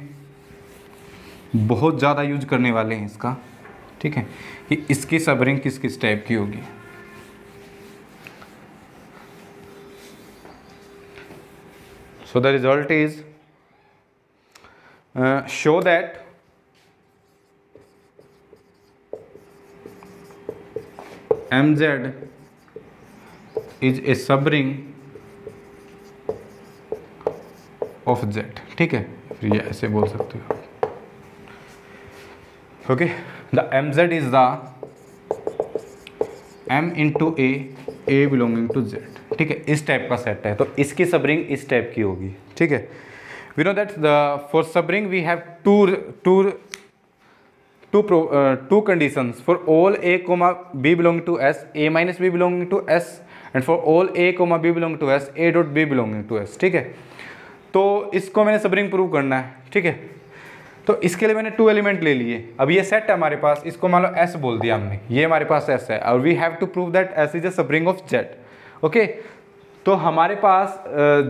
बहुत ज़्यादा यूज करने वाले हैं इसका, ठीक है, कि इसकी सब रिंग किस किस टाइप की होगी। So the result is show that MZ is a subring of Z, ठीक है, फिर ये ऐसे बोल सकते हो। Okay, the MZ is the M into A belonging to Z, ठीक है, इस टाइप का सेट है, तो इसकी सब रिंग इस टाइप की होगी, ठीक है। We know that the for sub ring we have two conditions for all A, B belonging to S, A minus B belonging to S, and for all A, B belonging to S, A dot B belonging to S, ठीक है। तो इसको मैंने सब ring prove करना है, ठीक है। तो इसके लिए मैंने 2 एलिमेंट ले लिए। अब ये सेट है हमारे पास, इसको मान लो S बोल दिया हमने, ये हमारे पास S है, और we have to prove that S is a सब रिंग ऑफ Z। ओके, तो हमारे पास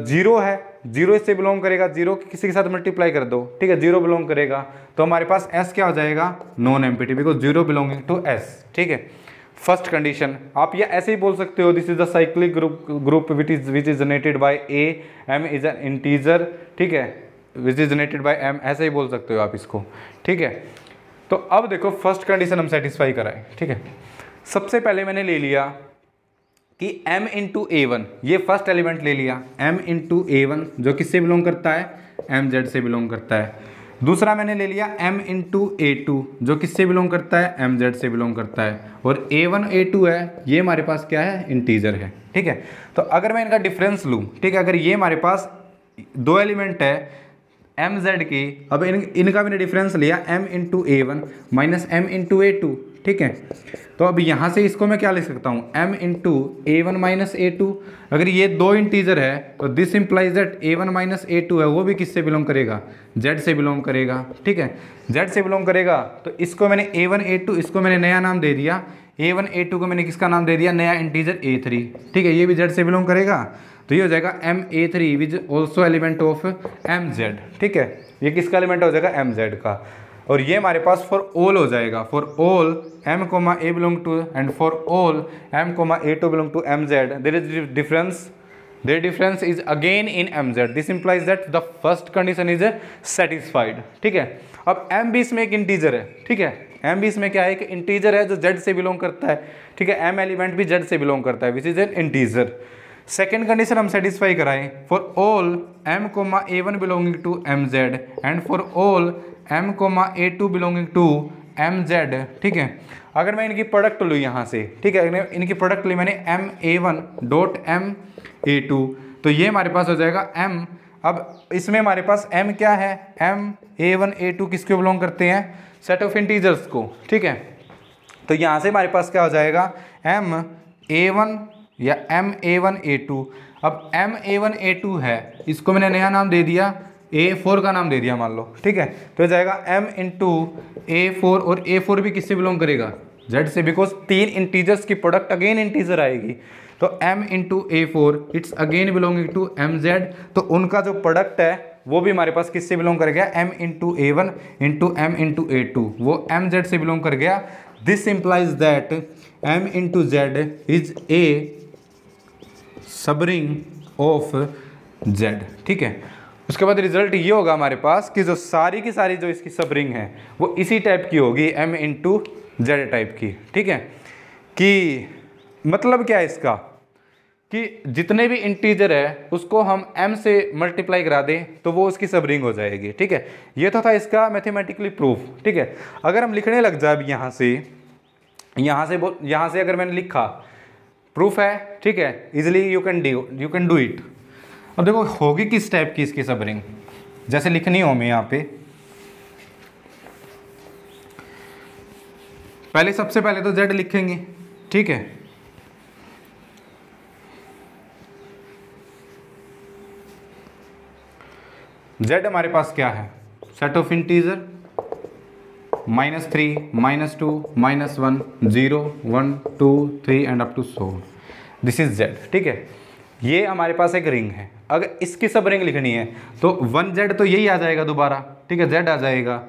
0 है, 0 इससे बिलोंग करेगा, 0 किसी के साथ मल्टीप्लाई कर दो, ठीक है, 0 बिलोंग करेगा, तो हमारे पास S क्या हो जाएगा, non empty, because 0 belonging to S, ठीक है। फर्स्ट कंडीशन, आप ये ऐसे ही बोल सकते हो, this is the cyclic group which is generated by A, M is an integer, ठीक है, which is generated by M, ऐसे ही बोल सकते हो आप इसको, ठीक है। तो अब देखो फर्स्ट कंडीशन हम सेटिस्फाई कराएं, ठीक है। सबसे पहले मैंने ले लिया कि M इंटू A1, ये फर्स्ट एलिमेंट ले लिया, M इंटू A1 जो किससे बिलोंग करता है, MZ से बिलोंग करता है। दूसरा मैंने ले लिया M इंटू A2 जो किससे बिलोंग करता है, MZ से बिलोंग करता है, और A1 A2 है, ये हमारे पास क्या है, इंटीजर है, ठीक है। तो अगर मैं इनका डिफरेंस लूँ, ठीक है, अगर ये हमारे पास 2 एलिमेंट है MZ की, अब इनका मैंने डिफरेंस लिया M into A1 minus M into A2, ठीक है। तो अब यहाँ से इसको मैं क्या लिख सकता हूँ, M into A1 minus A2। अगर ये 2 इंटीजर है तो this implies that A1 minus A2 है, वो भी किससे बिलोंग करेगा, Z से बिलोंग करेगा, ठीक है, Z से बिलोंग करेगा। तो इसको मैंने A1 A2, इसको मैंने नया नाम दे दिया, A1 A2 को मैंने किसका नाम दे दिया, नया इंटीजर A3, ठीक है, ये भी Z से बिलोंग करेगा, तो ये हो जाएगा MA3 which also element of MZ, ठीक है, ये किसका एलिमेंट हो जाएगा, MZ का। और ये हमारे पास फॉर ऑल हो जाएगा, for all M, A belong to, and for all M, A2 belong to MZ, there is difference, their difference is again in MZ, this implies that the first condition is satisfied, ठीक है। अब M भी इसमें एक integer है, ठीक है, M भी इसमें क्या है, एक इंटीजर है जो Z से बिलोंग करता है, ठीक है, M एलिमेंट भी Z से बिलोंग करता है, which is an integer. Second condition हम सेटिस्फाई कराएं, for all M, A1 belonging to MZ and for all M, A2 belonging to MZ, ठीक है। अगर मैं इनकी प्रोडक्ट लूँ यहाँ से, ठीक है, इनकी प्रोडक्ट ली मैंने MA1 डॉट MA2, तो ये हमारे पास हो जाएगा M। अब इसमें हमारे पास M क्या है, MA1 A2 किसको बिलोंग करते हैं, सेट ऑफ इंटीजर्स को, ठीक है। तो यहाँ से हमारे पास क्या हो जाएगा, MA1 या MA1 A2। अब MA1 A2 है, इसको मैंने नया नाम दे दिया, A4 का नाम दे दिया मान लो, ठीक है, तो जाएगा M इंटू A4, और A4 भी किससे बिलोंग करेगा, Z से, बिकॉज 3 इंटीजर्स की प्रोडक्ट अगेन इंटीजर आएगी, तो M into A4 it's again belonging to MZ, तो उनका जो प्रोडक्ट है वो भी हमारे पास किससे बिलोंग कर गया, M into A1 into M into A2, वो MZ से बिलोंग कर गया। This implies that M into Z is a subring of Z, ठीक है। उसके बाद रिजल्ट ये होगा हमारे पास कि जो सारी की सारी जो इसकी सब रिंग है वो इसी टाइप की होगी, M इंटू Z टाइप की, ठीक है। कि मतलब क्या है इसका, कि जितने भी इंटीजर है उसको हम M से मल्टीप्लाई करा दें तो वो उसकी सब रिंग हो जाएगी, ठीक है। ये तो था इसका मैथमेटिकली प्रूफ, ठीक है। अगर हम लिखने लग जाए यहाँ से अगर मैंने लिखा प्रूफ है, ठीक है, easily you can do it. अब देखो होगी किस टाइप की इसकी सब रिंग, जैसे लिखनी हो हमें यहाँ पे, पहले सबसे पहले तो z लिखेंगे, ठीक है। z हमारे पास क्या है, set of integer -3, -2, -1, 0, 1, 2, 3 and up to so, this is z, ठीक है। ये हमारे पास एक रिंग है। अगर इसकी सब रिंग लिखनी है तो 1z तो यही आ जाएगा दोबारा, ठीक है, z आ जाएगा,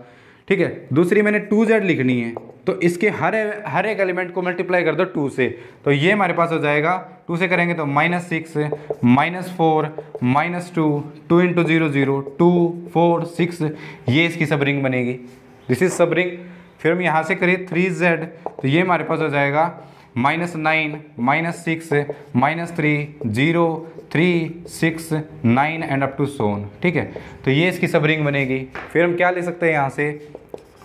ठीक है। दूसरी मैंने 2z लिखनी है तो इसके हर एक एलिमेंट को मल्टीप्लाई कर दो 2 से, तो ये हमारे पास हो जाएगा 2 से करेंगे तो -6, -4, -2, 2 × 0 0, 2, 4, 6, ये इसकी सब रिंग बनेगी, दिस इज सब रिंग। फिर हम यहाँ से करें 3z तो ये हमारे पास हो जाएगा -9, -6, -3, 0, 3, 6, 9 एंड अप टू सोन, ठीक है। तो ये इसकी सब रिंग बनेगी। फिर हम क्या ले सकते हैं यहाँ से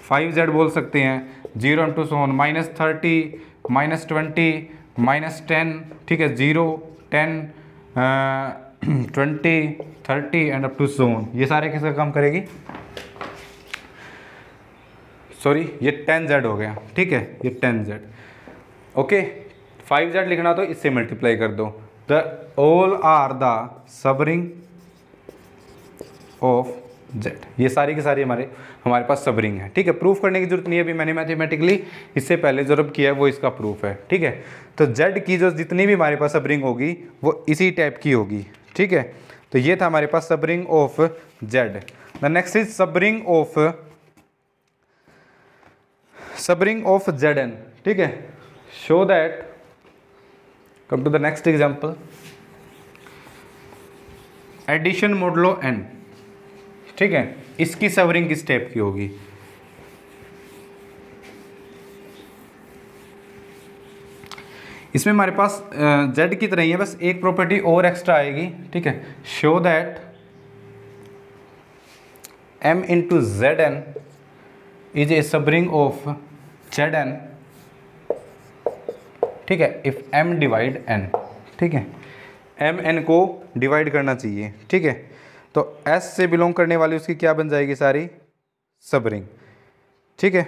5z बोल सकते हैं, 0 एंड टू सोन, -30, -20, -10, ठीक है, 0, 10, 20, 30 एंड अप टू सोन, ये सारे किसका काम करेगी, सॉरी ये 10z हो गया, ठीक है, ये 10z, ओके। 5z लिखना तो इससे मल्टीप्लाई कर दो। द ऑल आर द सब रिंग ऑफ z, ये सारी की सारी हमारे पास सब रिंग है, ठीक है। प्रूफ करने की जरूरत नहीं है, अभी मैंने मैथमेटिकली इससे पहले जो किया है वो इसका प्रूफ है, ठीक है। तो z की जो जितनी भी हमारे पास सब रिंग होगी वो इसी टाइप की होगी, ठीक है। तो ये था हमारे पास सब ring of z। The next is सब रिंग ऑफ zn, ठीक है। Show that, come to the next example, addition modulo n, ठीक है। इसकी सब रिंग किस टाइप की होगी, इसमें हमारे पास z की तरह ही है, बस एक प्रॉपर्टी और एक्स्ट्रा आएगी, ठीक है। Show that m × zn is a सब रिंग ऑफ zn, ठीक है, इफ m डिवाइड n, ठीक है, m n को डिवाइड करना चाहिए, ठीक है। तो s से बिलोंग करने वाली उसकी क्या बन जाएगी, सारी सब रिंग, ठीक है।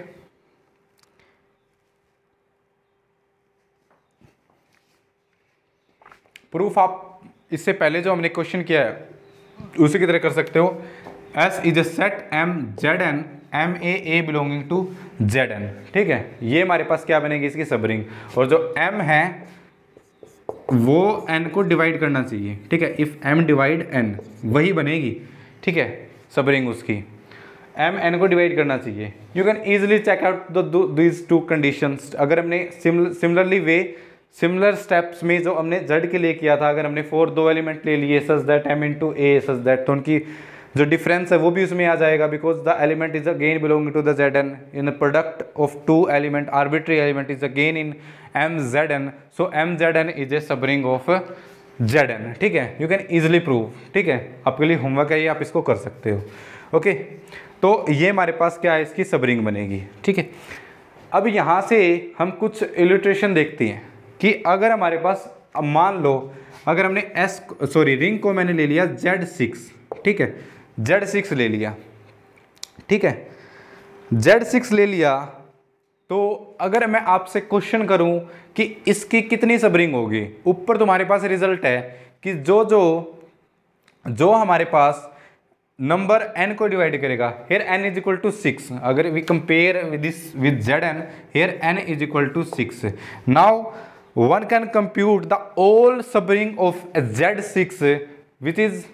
प्रूफ आप इससे पहले जो हमने क्वेश्चन किया है उसी की तरह कर सकते हो। S is a set m zn m a belonging to zn, ठीक है। ये हमारे पास क्या बनेगी, इसकी सब रिंग, और जो m है वो n को डिवाइड करना चाहिए, ठीक है। इफ m डिवाइड n वही बनेगी, ठीक है, सब रिंग उसकी m n को डिवाइड करना चाहिए। You can easily check out these two conditions. अगर हमने सिमिलर स्टेप्स में जो हमने z के लिए किया था, अगर हमने 2 एलिमेंट ले लिए such that m × a such that, तो उनकी जो डिफरेंस है वो भी उसमें आ जाएगा, because the element is again belonging to the zn in product of 2 element, arbitrary element is again in mzn, so mzn is a सब रिंग ऑफ zn, ठीक है। यू कैन इजिली प्रूव, ठीक है, आपके लिए होमवर्क है ये, आप इसको कर सकते हो, ओके। तो ये हमारे पास क्या है, इसकी सब रिंग बनेगी, ठीक है। अब यहाँ से हम कुछ इलस्ट्रेशन देखते हैं कि अगर हमारे पास, अब मान लो अगर हमने रिंग को मैंने ले लिया Z6, ठीक है, Z6 ले लिया, ठीक है, Z6 ले लिया, तो अगर मैं आपसे क्वेश्चन करूं कि इसकी कितनी सब रिंग होगी, ऊपर तुम्हारे पास रिजल्ट है कि जो हमारे पास नंबर n को डिवाइड करेगा, here n is equal to 6, अगर we compare with zn, here n is equal to 6। Now one can compute the all subring of Z6 which is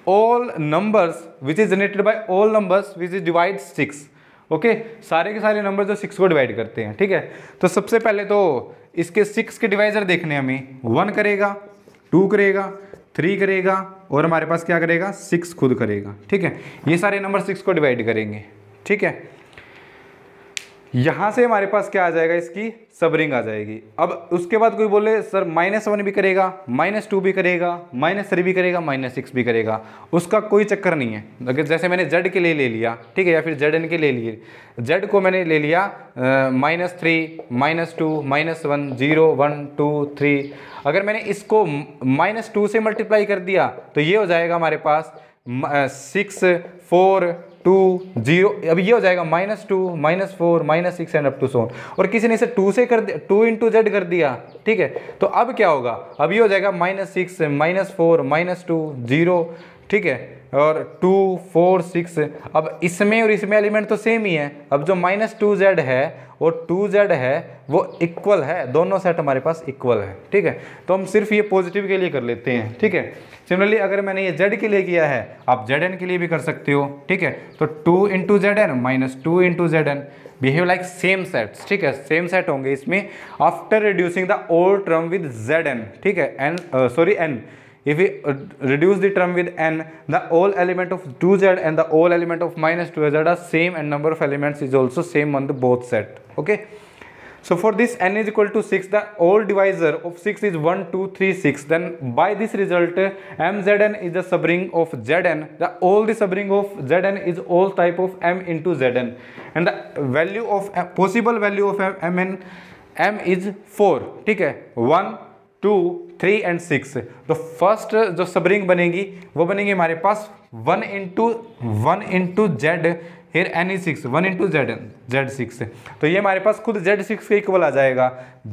all numbers which is generated by all numbers which is divide 6, okay, सारे के सारे number जो 6 को divide करते हैं, ठीक है। तो सबसे पहले तो इसके 6 के डिवाइजर देखने हमें, 1 करेगा, 2 करेगा, 3 करेगा, और हमारे पास क्या करेगा, 6 खुद करेगा, ठीक है। ये सारे नंबर 6 को डिवाइड करेंगे, ठीक है। यहाँ से हमारे पास क्या आ जाएगा, इसकी सब रिंग आ जाएगी। अब उसके बाद कोई बोले सर -1 भी करेगा, -2 भी करेगा, -3 भी करेगा, -6 भी करेगा, उसका कोई चक्कर नहीं है। अगर जैसे मैंने z के लिए ले लिया, ठीक है, या फिर zn के ले लिए, z को मैंने ले लिया -3, -2, -1, 0, 1, 2, 3, अगर मैंने इसको -2 से मल्टीप्लाई कर दिया तो ये हो जाएगा हमारे पास 6, 4, 2 0, अब ये हो जाएगा -2 -4 -6 and up to so on. और किसी ने इसे 2 से कर दिया, 2 इंटू जेड कर दिया, ठीक है। तो अब क्या होगा, अब ये हो जाएगा -6 -4 -2 0, ठीक है, और 2 4 6। अब इसमें और इसमें एलिमेंट तो सेम ही है। अब जो -2z है और 2z है वो इक्वल है, दोनों सेट हमारे पास इक्वल है, ठीक है। तो हम सिर्फ ये पॉजिटिव के लिए कर लेते हैं, ठीक है। सिमिलरली अगर मैंने ये z के लिए किया है, आप zn के लिए भी कर सकते हो, ठीक है। तो 2 into Zn -2 into Zn behave like same sets, ठीक है, सेम सेट होंगे इसमें after reducing the old term with Zn, ठीक है, n। If we reduce the term with n, the all element of 2z and the all element of -2z are same and number of elements is also same on the both set. Okay. So for this n is equal to 6, the all divisor of 6 is 1 2 3 6. Then by this result, mzn is the subring of zn. The all the subring of zn is all type of m into zn, and the value of possible value of m is 4, ठीक है, 1 2 3 and 6। तो first जो subring बनेगी वो बनेगी हमारे पास 1 into Z, here N is 6, 1 into Z 6। तो ये हमारे पास खुद जेड 6 के इक्वल आ जाएगा।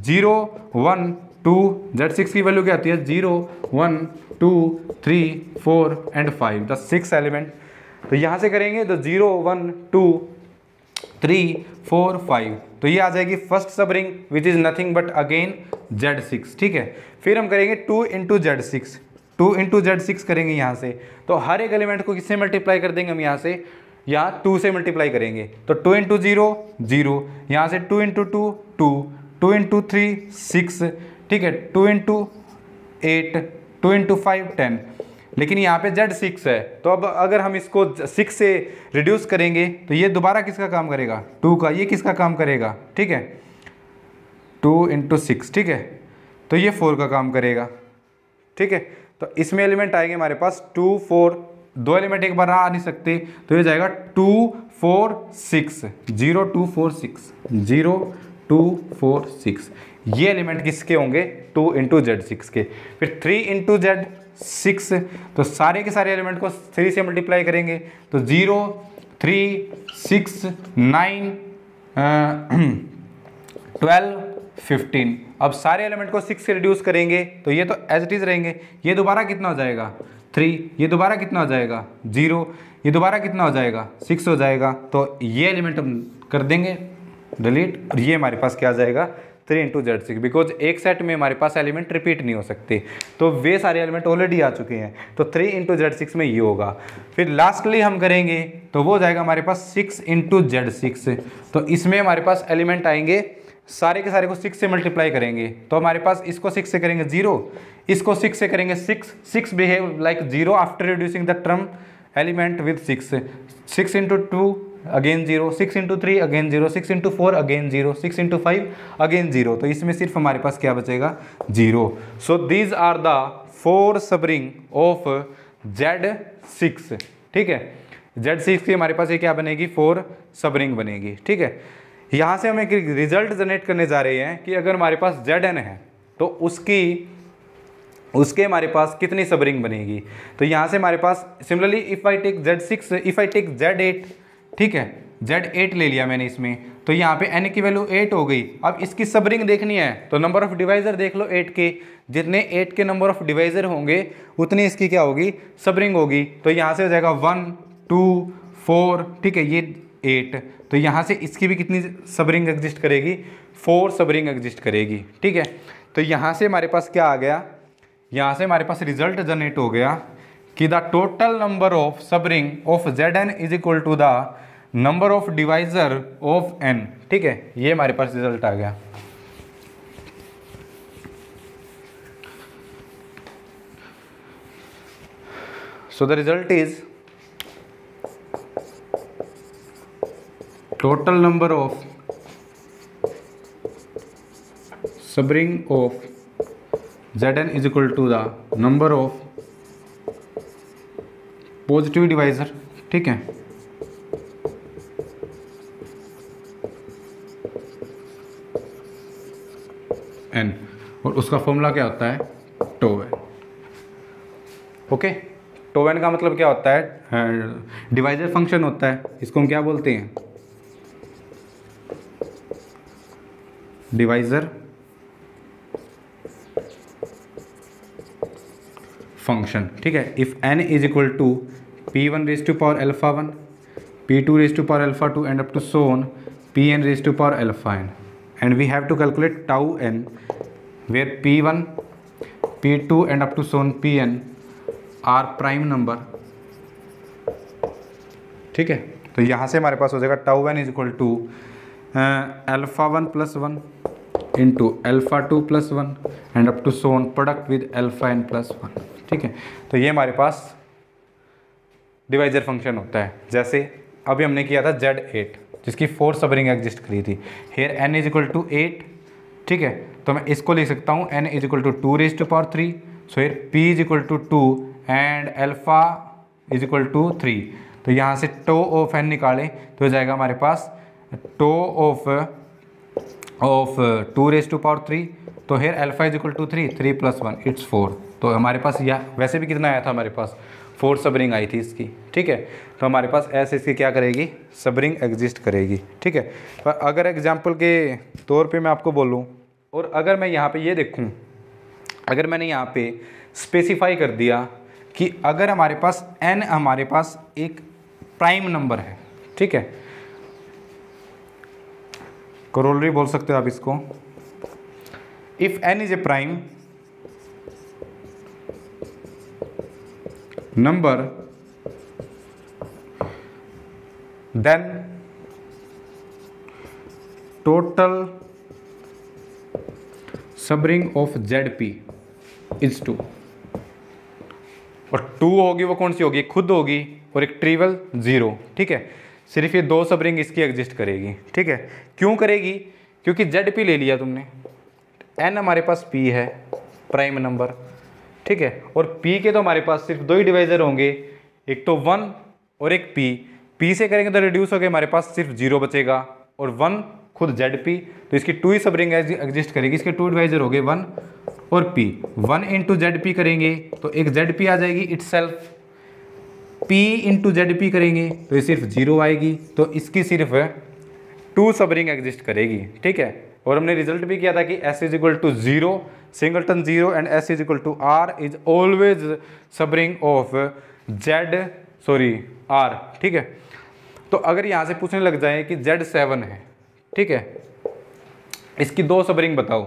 0 1 2, जेड 6 की वैल्यू क्या आती है, 0 1 2 3 4 एंड 5, द 6 एलिमेंट। तो यहाँ से करेंगे तो 0 1 2 3 4 5, तो ये आ जाएगी first subring which is nothing but again Z6, ठीक है। फिर हम करेंगे 2 इंटू Z6, 2 इंटू Z6 करेंगे यहाँ से। तो हर एक एलिमेंट को किससे मल्टीप्लाई कर देंगे हम, यहाँ से, यहाँ 2 से मल्टीप्लाई करेंगे। तो 2 इंटू 0 0, यहाँ से 2 इंटू 2 2, 2 इंटू 3 6, ठीक है, 2 इंटू 8, 2 इंटू 5 10। लेकिन यहाँ पे Z6 है, तो अब अगर हम इसको 6 से रिड्यूस करेंगे तो ये दोबारा किसका काम करेगा, 2 का। ये किसका काम करेगा, ठीक है, 2 इंटू 6, ठीक है, तो ये 4 का काम करेगा, ठीक है। तो इसमें एलिमेंट आएंगे हमारे पास 2 4, 2 एलिमेंट एक बार आ नहीं सकते, तो ये जाएगा 2 4 6, 0 2 4 6, 0 2 4 6। ये एलिमेंट किसके होंगे, 2 इंटू Z6 के। फिर 3 इंटू Z6, तो सारे के सारे एलिमेंट को 3 से मल्टीप्लाई करेंगे, तो 0 3 6 9 12 15। अब सारे एलिमेंट को 6 से रिड्यूस करेंगे तो ये तो एज इट इज रहेंगे। ये दोबारा कितना हो जाएगा, 3, ये दोबारा कितना हो जाएगा, 0, ये दोबारा कितना हो जाएगा, 6 हो जाएगा। तो ये एलिमेंट हम कर देंगे डिलीट, और ये हमारे पास क्या आ जाएगा, 3 इंटू Z6, बिकॉज एक सेट में हमारे पास एलिमेंट रिपीट नहीं हो सकते, तो वे सारे एलिमेंट ऑलरेडी आ चुके हैं। तो 3 इंटू Z6 में ये होगा। फिर लास्टली हम करेंगे तो वो हो जाएगा हमारे पास 6 इंटू Z6। तो इसमें हमारे पास एलिमेंट आएंगे, सारे के सारे को 6 से मल्टीप्लाई करेंगे, तो हमारे पास इसको 6 से करेंगे 0, इसको 6 से करेंगे 6 behave like 0 after reducing the term element with 6। 6 into 2 again 0, 6 into 3 again 0, 6 into 4 again 0, 6 into 5 again 0। तो इसमें सिर्फ हमारे पास क्या बचेगा, 0। So these are the 4 subring of Z6, ठीक है। Z6 की हमारे पास ये क्या बनेगी, 4 सबरिंग बनेगी, ठीक है। यहाँ से हम एक रिजल्ट जनरेट करने जा रहे हैं कि अगर हमारे पास Zn है तो उसके हमारे पास कितनी सबरिंग बनेगी। तो यहाँ से हमारे पास similarly if I take Z6, if I take Z8, ठीक है, Z8 ले लिया मैंने इसमें, तो यहाँ पे n की वैल्यू 8 हो गई। अब इसकी सबरिंग देखनी है तो नंबर ऑफ डिवाइजर देख लो 8 के, जितने 8 के नंबर ऑफ डिवाइजर होंगे उतनी इसकी क्या होगी, सबरिंग होगी। तो यहाँ से हो जाएगा 1 2 4, ठीक है, ये 8, तो यहाँ से इसकी भी कितनी सबरिंग एग्जिस्ट करेगी, 4 सबरिंग एग्जिस्ट करेगी, ठीक है। तो यहाँ से हमारे पास क्या आ गया, यहाँ से हमारे पास रिजल्ट जनरेट हो गया कि the total number of subring of Zn is equal to the number of divisor of n, ठीक है। ये हमारे पास रिजल्ट आ गया। So the result is total number of subring of Zn is equal to the number of positive divisor, ठीक है, n, और उसका फॉर्मूला क्या होता है, टो है, ओके। टो एन का मतलब क्या होता है, डिवाइजर फंक्शन होता है, इसको हम क्या बोलते हैं, डिवाइजर फंक्शन, ठीक है। If n is equal to p1 raise to power alpha 1, p2 raise to power alpha 2 and up to so on pn raise to power alpha n, and we have to calculate tau n where p1 p2 and up to so on pn are prime number, ठीक है। तो यहाँ से हमारे पास हो जाएगा tau n is equal to alpha 1 plus 1 into alpha 2 plus 1 and up to so on product with alpha n plus 1, ठीक है। तो ये हमारे पास डिवाइजर फंक्शन होता है। जैसे अभी हमने किया था Z8 जिसकी 4 सबरिंग एग्जिस्ट करी थी, here n is equal to 8, ठीक है। तो मैं इसको लिख सकता हूँ n is equal to 2 raise to power 3, so here p is equal to 2 and alpha is equal to 3। तो यहाँ से टो ऑफ n निकालें तो हो जाएगा हमारे पास two of 2 raise to power 3, तो here alpha is equal to 3 plus 1 it's 4। तो हमारे पास यह वैसे भी कितना आया था, हमारे पास 4 सबरिंग आई थी इसकी, ठीक है। तो हमारे पास ऐसे इसकी क्या करेगी, सबरिंग एग्जिस्ट करेगी, ठीक है। पर अगर एग्जांपल के तौर पे मैं आपको बोलूँ, और अगर मैं यहाँ पे ये देखूँ, अगर मैंने यहाँ पे स्पेसिफाई कर दिया कि अगर हमारे पास n हमारे पास एक प्राइम नंबर है, ठीक है, करोलरी बोल सकते हो आप इसको, if n is a prime number then total subring of ZP is 2, और 2 होगी वो कौन सी होगी, खुद होगी, और एक ट्रिवल 0, ठीक है। सिर्फ ये 2 सबरिंग इसकी एग्जिस्ट करेगी, ठीक है। क्यों करेगी, क्योंकि ZP ले लिया तुमने, n हमारे पास P है प्राइम नंबर, ठीक है, और P के तो हमारे पास सिर्फ 2 ही डिवाइजर होंगे, एक तो 1 और एक P से करेंगे तो रिड्यूस हो गए, हमारे पास सिर्फ 0 बचेगा, और 1 खुद ZP, तो इसकी 2 ही सबरिंग एग्जिस्ट करेगी, इसके 2 डिवाइजर हो गए 1 और P। 1 इंटू ZP करेंगे तो एक ZP आ जाएगी इटसेल्फ, P इंटू ZP करेंगे तो ये सिर्फ 0 आएगी, तो इसकी सिर्फ 2 सबरिंग एग्जिस्ट करेगी, ठीक है। और हमने रिजल्ट भी किया था कि S is equal to 0 singleton 0 and S is equal to R is always subring of R, ठीक है। तो अगर यहाँ से पूछने लग जाए कि Z7 है, ठीक है, इसकी 2 सबरिंग बताओ,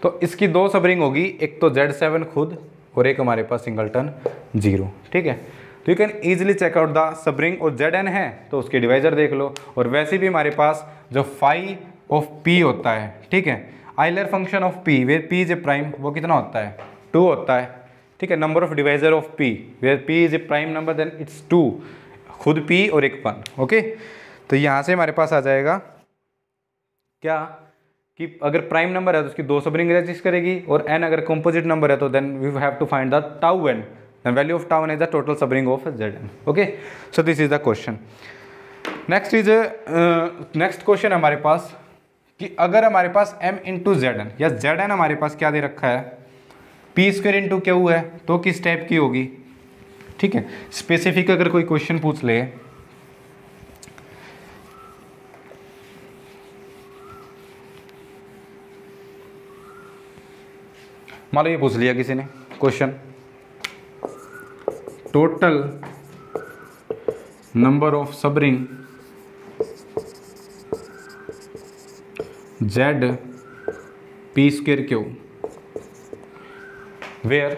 तो इसकी 2 सबरिंग होगी, एक तो Z7 खुद और एक हमारे पास सिंगलटन 0, ठीक है। तो you can easily check out the subring, और Zn है तो उसके डिवाइजर देख लो। और वैसे भी हमारे पास जो फाई ऑफ P होता है, ठीक है, Euler function of P where P is a prime, वो कितना होता है, 2 होता है, ठीक है। Number of divisor of P where P is a prime number then it's 2, खुद P और एक 1, ओके। तो यहाँ से हमारे पास आ जाएगा क्या कि अगर प्राइम नंबर है तो उसकी 2 सबरिंग एग्जिस्ट करेगी, और n अगर कंपोजिट नंबर है तो then we have to find the tau n, the value of tau n is the total subring of Zn, okay. So this is the question. Next question हमारे पास कि अगर हमारे पास m इंटू Zn या Zn हमारे पास क्या दे रखा है, पी स्क्वायर इंटू क्यू है, तो किस टाइप की होगी, ठीक है। स्पेसिफिक अगर कोई क्वेश्चन पूछ ले, मान लो ये पूछ लिया किसी ने question, total number of subring Z P square Q where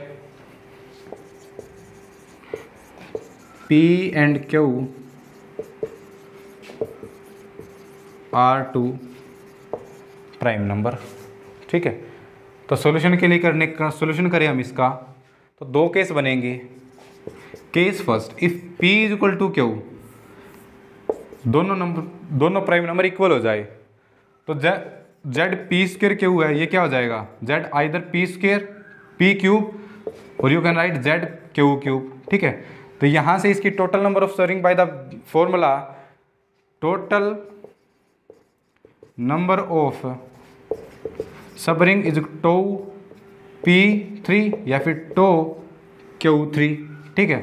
P and Q are 2 prime number, ठीक है। तो सॉल्यूशन के लिए करने का सॉल्यूशन करें हम इसका, तो 2 केस बनेंगे। Case first, if P is equal to Q, दोनों प्राइम नंबर इक्वल हो जाए, तो Z P स्क्वायर क्यू है, ये क्या हो जाएगा, Z either P square P cube, और you can write Z Q cube, ठीक है। तो यहाँ से इसकी total number of subring by the formula total number of subring is two P3 या फिर टो Q3, ठीक है।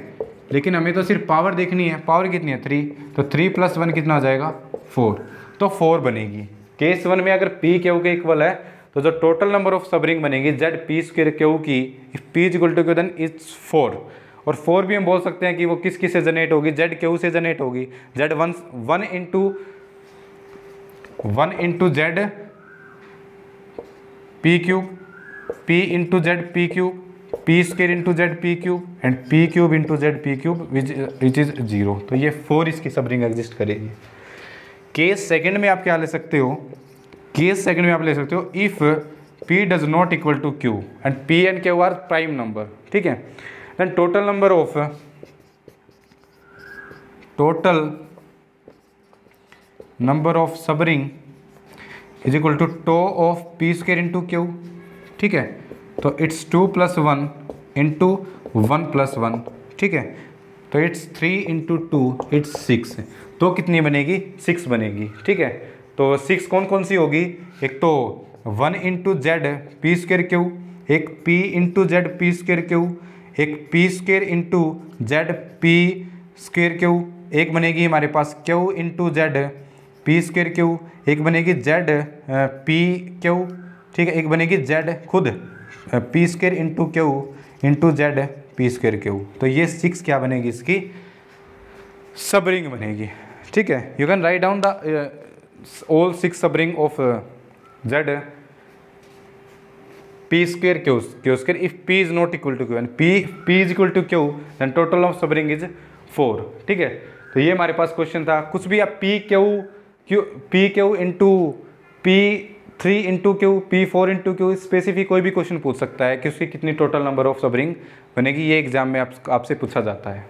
लेकिन हमें तो सिर्फ पावर देखनी है। पावर कितनी है 3, तो 3 + 1 कितना हो जाएगा 4, तो 4 बनेगी। केस 1 में अगर पी क्यू के इक्वल है तो जो total number of subring बनेगी जेड पी स्क्वायर क्यू की, if P is equal to Q then it's 4। और 4 भी हम बोल सकते हैं कि वो किस से जनरेट होगी, जेड क्यू से जनरेट होगी। Z 1 into Z P cube, P into Z P cube, P square into Z P cube and P cube into Z P cube which is 0। तो ये 4 इसकी सब रिंग एग्जिस्ट करेगी। Case second में आप क्या ले सकते हो, केस सेकंड में आप ले सकते हो if p does not equal to q and p and q are prime number, ठीक है। Then total number of subring is equal to tau of p square into q, ठीक है। तो इट्स 2 + 1 इंटू 1 + 1, ठीक है। तो it's 3 into 2 it's 6, तो कितनी बनेगी 6 बनेगी, ठीक है। तो 6 कौन कौन सी होगी, एक तो 1 into Z P square Q, एक p into Z P square Q, एक p square into Z P square Q, एक बनेगी हमारे पास q into Z P square Q, एक बनेगी जेड पी क्यू, ठीक है। एक बनेगी जेड खुद P square into Q into Z P square Q. तो ये 6 क्या बनेगी, इसकी सब रिंग बनेगी, ठीक है। You can write down the all 6 सब ring of Z P square Q square if p is not equal to Q and p is equal to Q then total of subring is 4, ठीक है। तो ये हमारे पास question था। कुछ भी आप p Q into p3 into Q, p4 into Q, specific कोई भी क्वेश्चन पूछ सकता है कि उसकी कितनी total number of subring बनेगी। ये एग्जाम में आपसे पूछा जाता है।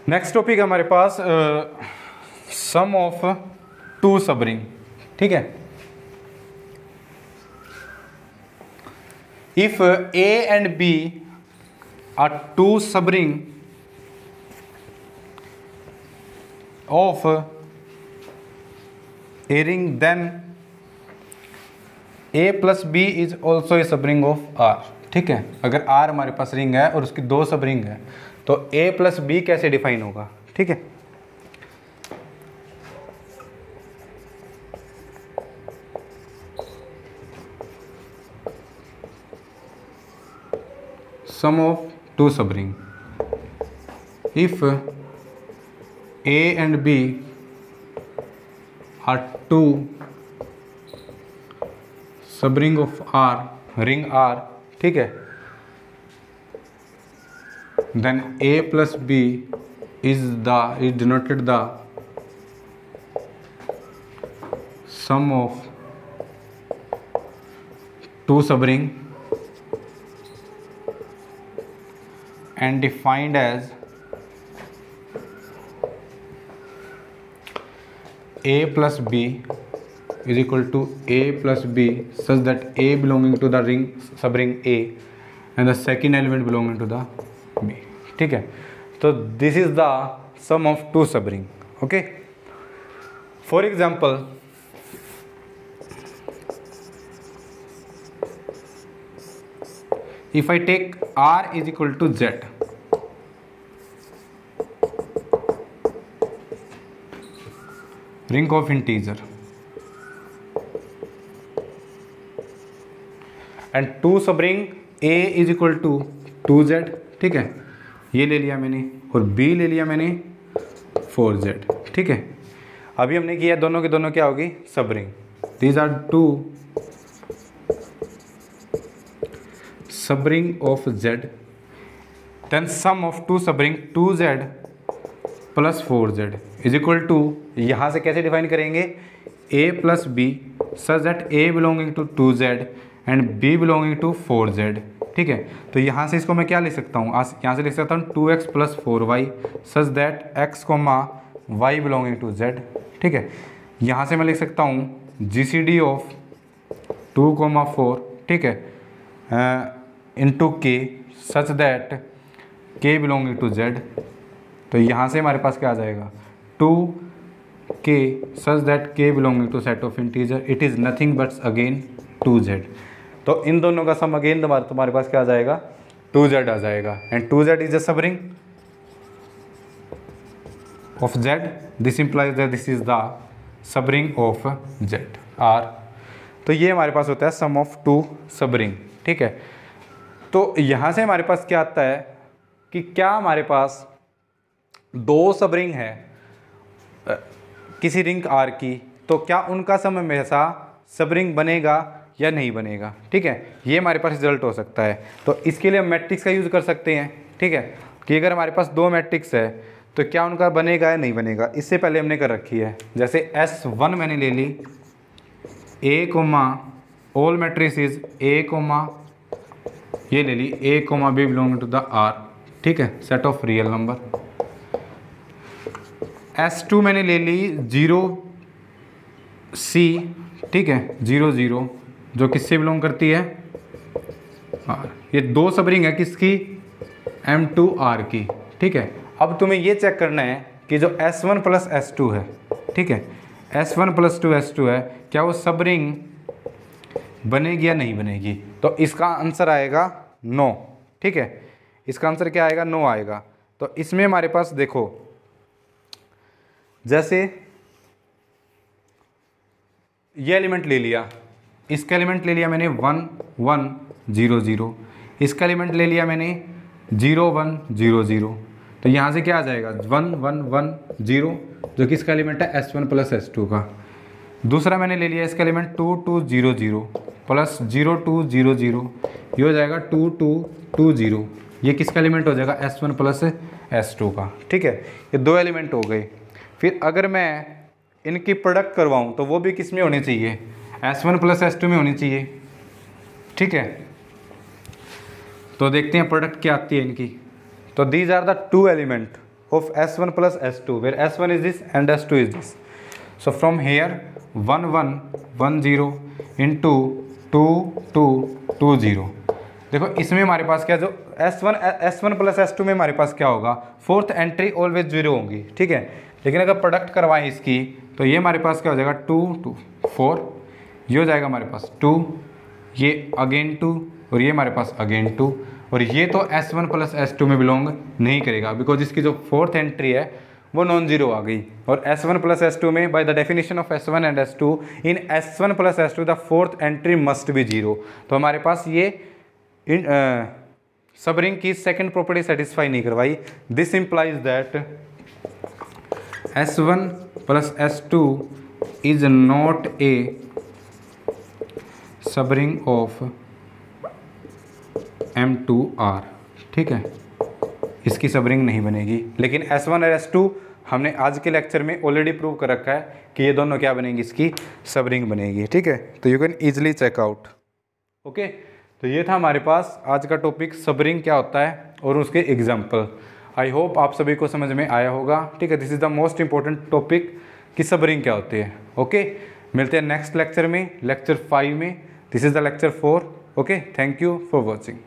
नेक्स्ट टॉपिक हमारे पास सम ऑफ 2 सब रिंग, ठीक है। If a and b are 2 सब ring of a ring then a + b is also a सब रिंग ऑफ r, ठीक है। अगर r हमारे पास रिंग है और उसकी 2 सब रिंग है तो a + b कैसे डिफाइन होगा, ठीक है। सम of 2 subring if a and b are 2 सब ring of r, ring r, ठीक है। Then a + b is denoted the sum of 2 subring and defined as a plus b is equal to a plus b such that a belonging to the ring sub ring A and the second element belonging to the B, ठीक है। तो this is the sum of 2 sub ring, okay। For example, if I take R is equal to Z, ring of integer, and 2 सब ring A is equal to 2Z, ठीक है। ये ले लिया मैंने और B ले लिया मैंने 4Z, ठीक है। अभी हमने किया दोनों के दोनों क्या होगी सब रिंग। दीज आर 2 सब ring of Z, then sum of 2 सब ring 2Z + 4Z is equal to, यहाँ से कैसे डिफाइन करेंगे, A + B such that A belonging to 2Z and B belonging to 4Z, ठीक है। तो यहाँ से इसको मैं क्या लिख सकता हूँ, यहाँ से लिख सकता हूँ 2x + 4y such that x, y belonging to Z, ठीक है। यहाँ से मैं लिख सकता हूँ GCD ऑफ 2, 4, ठीक है, into k such that k belonging to Z। तो यहाँ से हमारे पास क्या आ जाएगा 2k such that k belonging to set of integer, it is nothing but again 2Z। तो इन दोनों का सम अगेन तुम्हारे पास क्या आ जाएगा 2Z आ जाएगा एंड 2Z इज अ सब ring, of Z, this implies that this is the subring of Z R। तो ये हमारे पास होता है सम ऑफ टू सबरिंग, ठीक है। तो यहाँ से हमारे पास क्या आता है कि क्या हमारे पास दो सबरिंग है किसी रिंग R की, तो क्या उनका सम हमेशा सबरिंग बनेगा या नहीं बनेगा, ठीक है। ये हमारे पास रिजल्ट हो सकता है। तो इसके लिए हम मैट्रिक्स का यूज़ कर सकते हैं, ठीक है, कि अगर हमारे पास दो मैट्रिक्स है तो क्या उनका बनेगा या नहीं बनेगा। इससे पहले हमने कर रखी है, जैसे S1 मैंने ले ली A comma all matrices A comma ये ले ली A comma B belong to the R, ठीक है, set of real number. S2 मैंने ले ली 0C, ठीक है, 0 0 जो किससे बिलोंग करती है R। ये दो सबरिंग है किसकी, M2R की, ठीक है। अब तुम्हें ये चेक करना है कि जो S1 प्लस S2 है, ठीक है, S1 प्लस 2 S2 है, क्या वो सबरिंग बनेगी या नहीं बनेगी। तो इसका आंसर आएगा नो, ठीक है, इसका आंसर क्या आएगा, नो आएगा। तो इसमें हमारे पास देखो, जैसे ये एलिमेंट ले लिया, इसका एलिमेंट ले लिया मैंने 1 1 0 0, इसका एलिमेंट ले लिया मैंने 0 1 0 0, तो यहाँ से क्या आ जाएगा 1 1 1 0 जो कि इसका एलिमेंट है S1 प्लस S2 का। दूसरा मैंने ले लिया इसका एलिमेंट 2 2 0 0 प्लस 0 2 0 0, ये हो जाएगा 2 2 2 0, ये किसका एलिमेंट हो जाएगा S1 प्लस S2 का, ठीक है। ये दो एलिमेंट हो गए। फिर अगर मैं इनकी प्रोडक्ट करवाऊँ तो वो भी किस में होनी चाहिए, S1 प्लस S2 में होनी चाहिए, ठीक है। तो देखते हैं प्रोडक्ट क्या आती है इनकी। तो these are the two element of S1 plus S2 where S1 is this and S2 is this. So from here 1 1 1 0 into 2 2 2 0। देखो इसमें हमारे पास क्या, जो S1 प्लस S2 में हमारे पास क्या होगा, फोर्थ एंट्री ऑलवेज 0 होंगी, ठीक है। लेकिन अगर प्रोडक्ट करवाएं इसकी तो ये हमारे पास क्या हो जाएगा 2 2 4, ये हो जाएगा हमारे पास 2, ये अगेन 2 और ये हमारे पास अगेन 2, और ये तो S1 प्लस S2 में बिलोंग नहीं करेगा बिकॉज इसकी जो फोर्थ एंट्री है वो नॉन जीरो आ गई। और S1 प्लस S2 में by the definition of S1 and S2 in S1 plus S2 the fourth entry must be 0। तो हमारे पास ये सबरिंग की सेकंड प्रॉपर्टी सेटिस्फाई नहीं करवाई। This implies that S1 plus S2 is not A subring of M2R, ठीक है, इसकी subring नहीं बनेगी। लेकिन S1 और S2 हमने आज के लेक्चर में ऑलरेडी प्रूव कर रखा है कि ये दोनों क्या बनेंगी, इसकी सबरिंग बनेगी, ठीक है। तो you can easily check out. Okay, तो ये था हमारे पास आज का टॉपिक, सबरिंग क्या होता है और उसके एग्जाम्पल। आई होप आप सभी को समझ में आया होगा, ठीक है। This is the most important topic कि सबरिंग क्या होती है। ओके, मिलते हैं नेक्स्ट लेक्चर में, लेक्चर 5 में। This is the lecture 4। Okay, thank you for watching.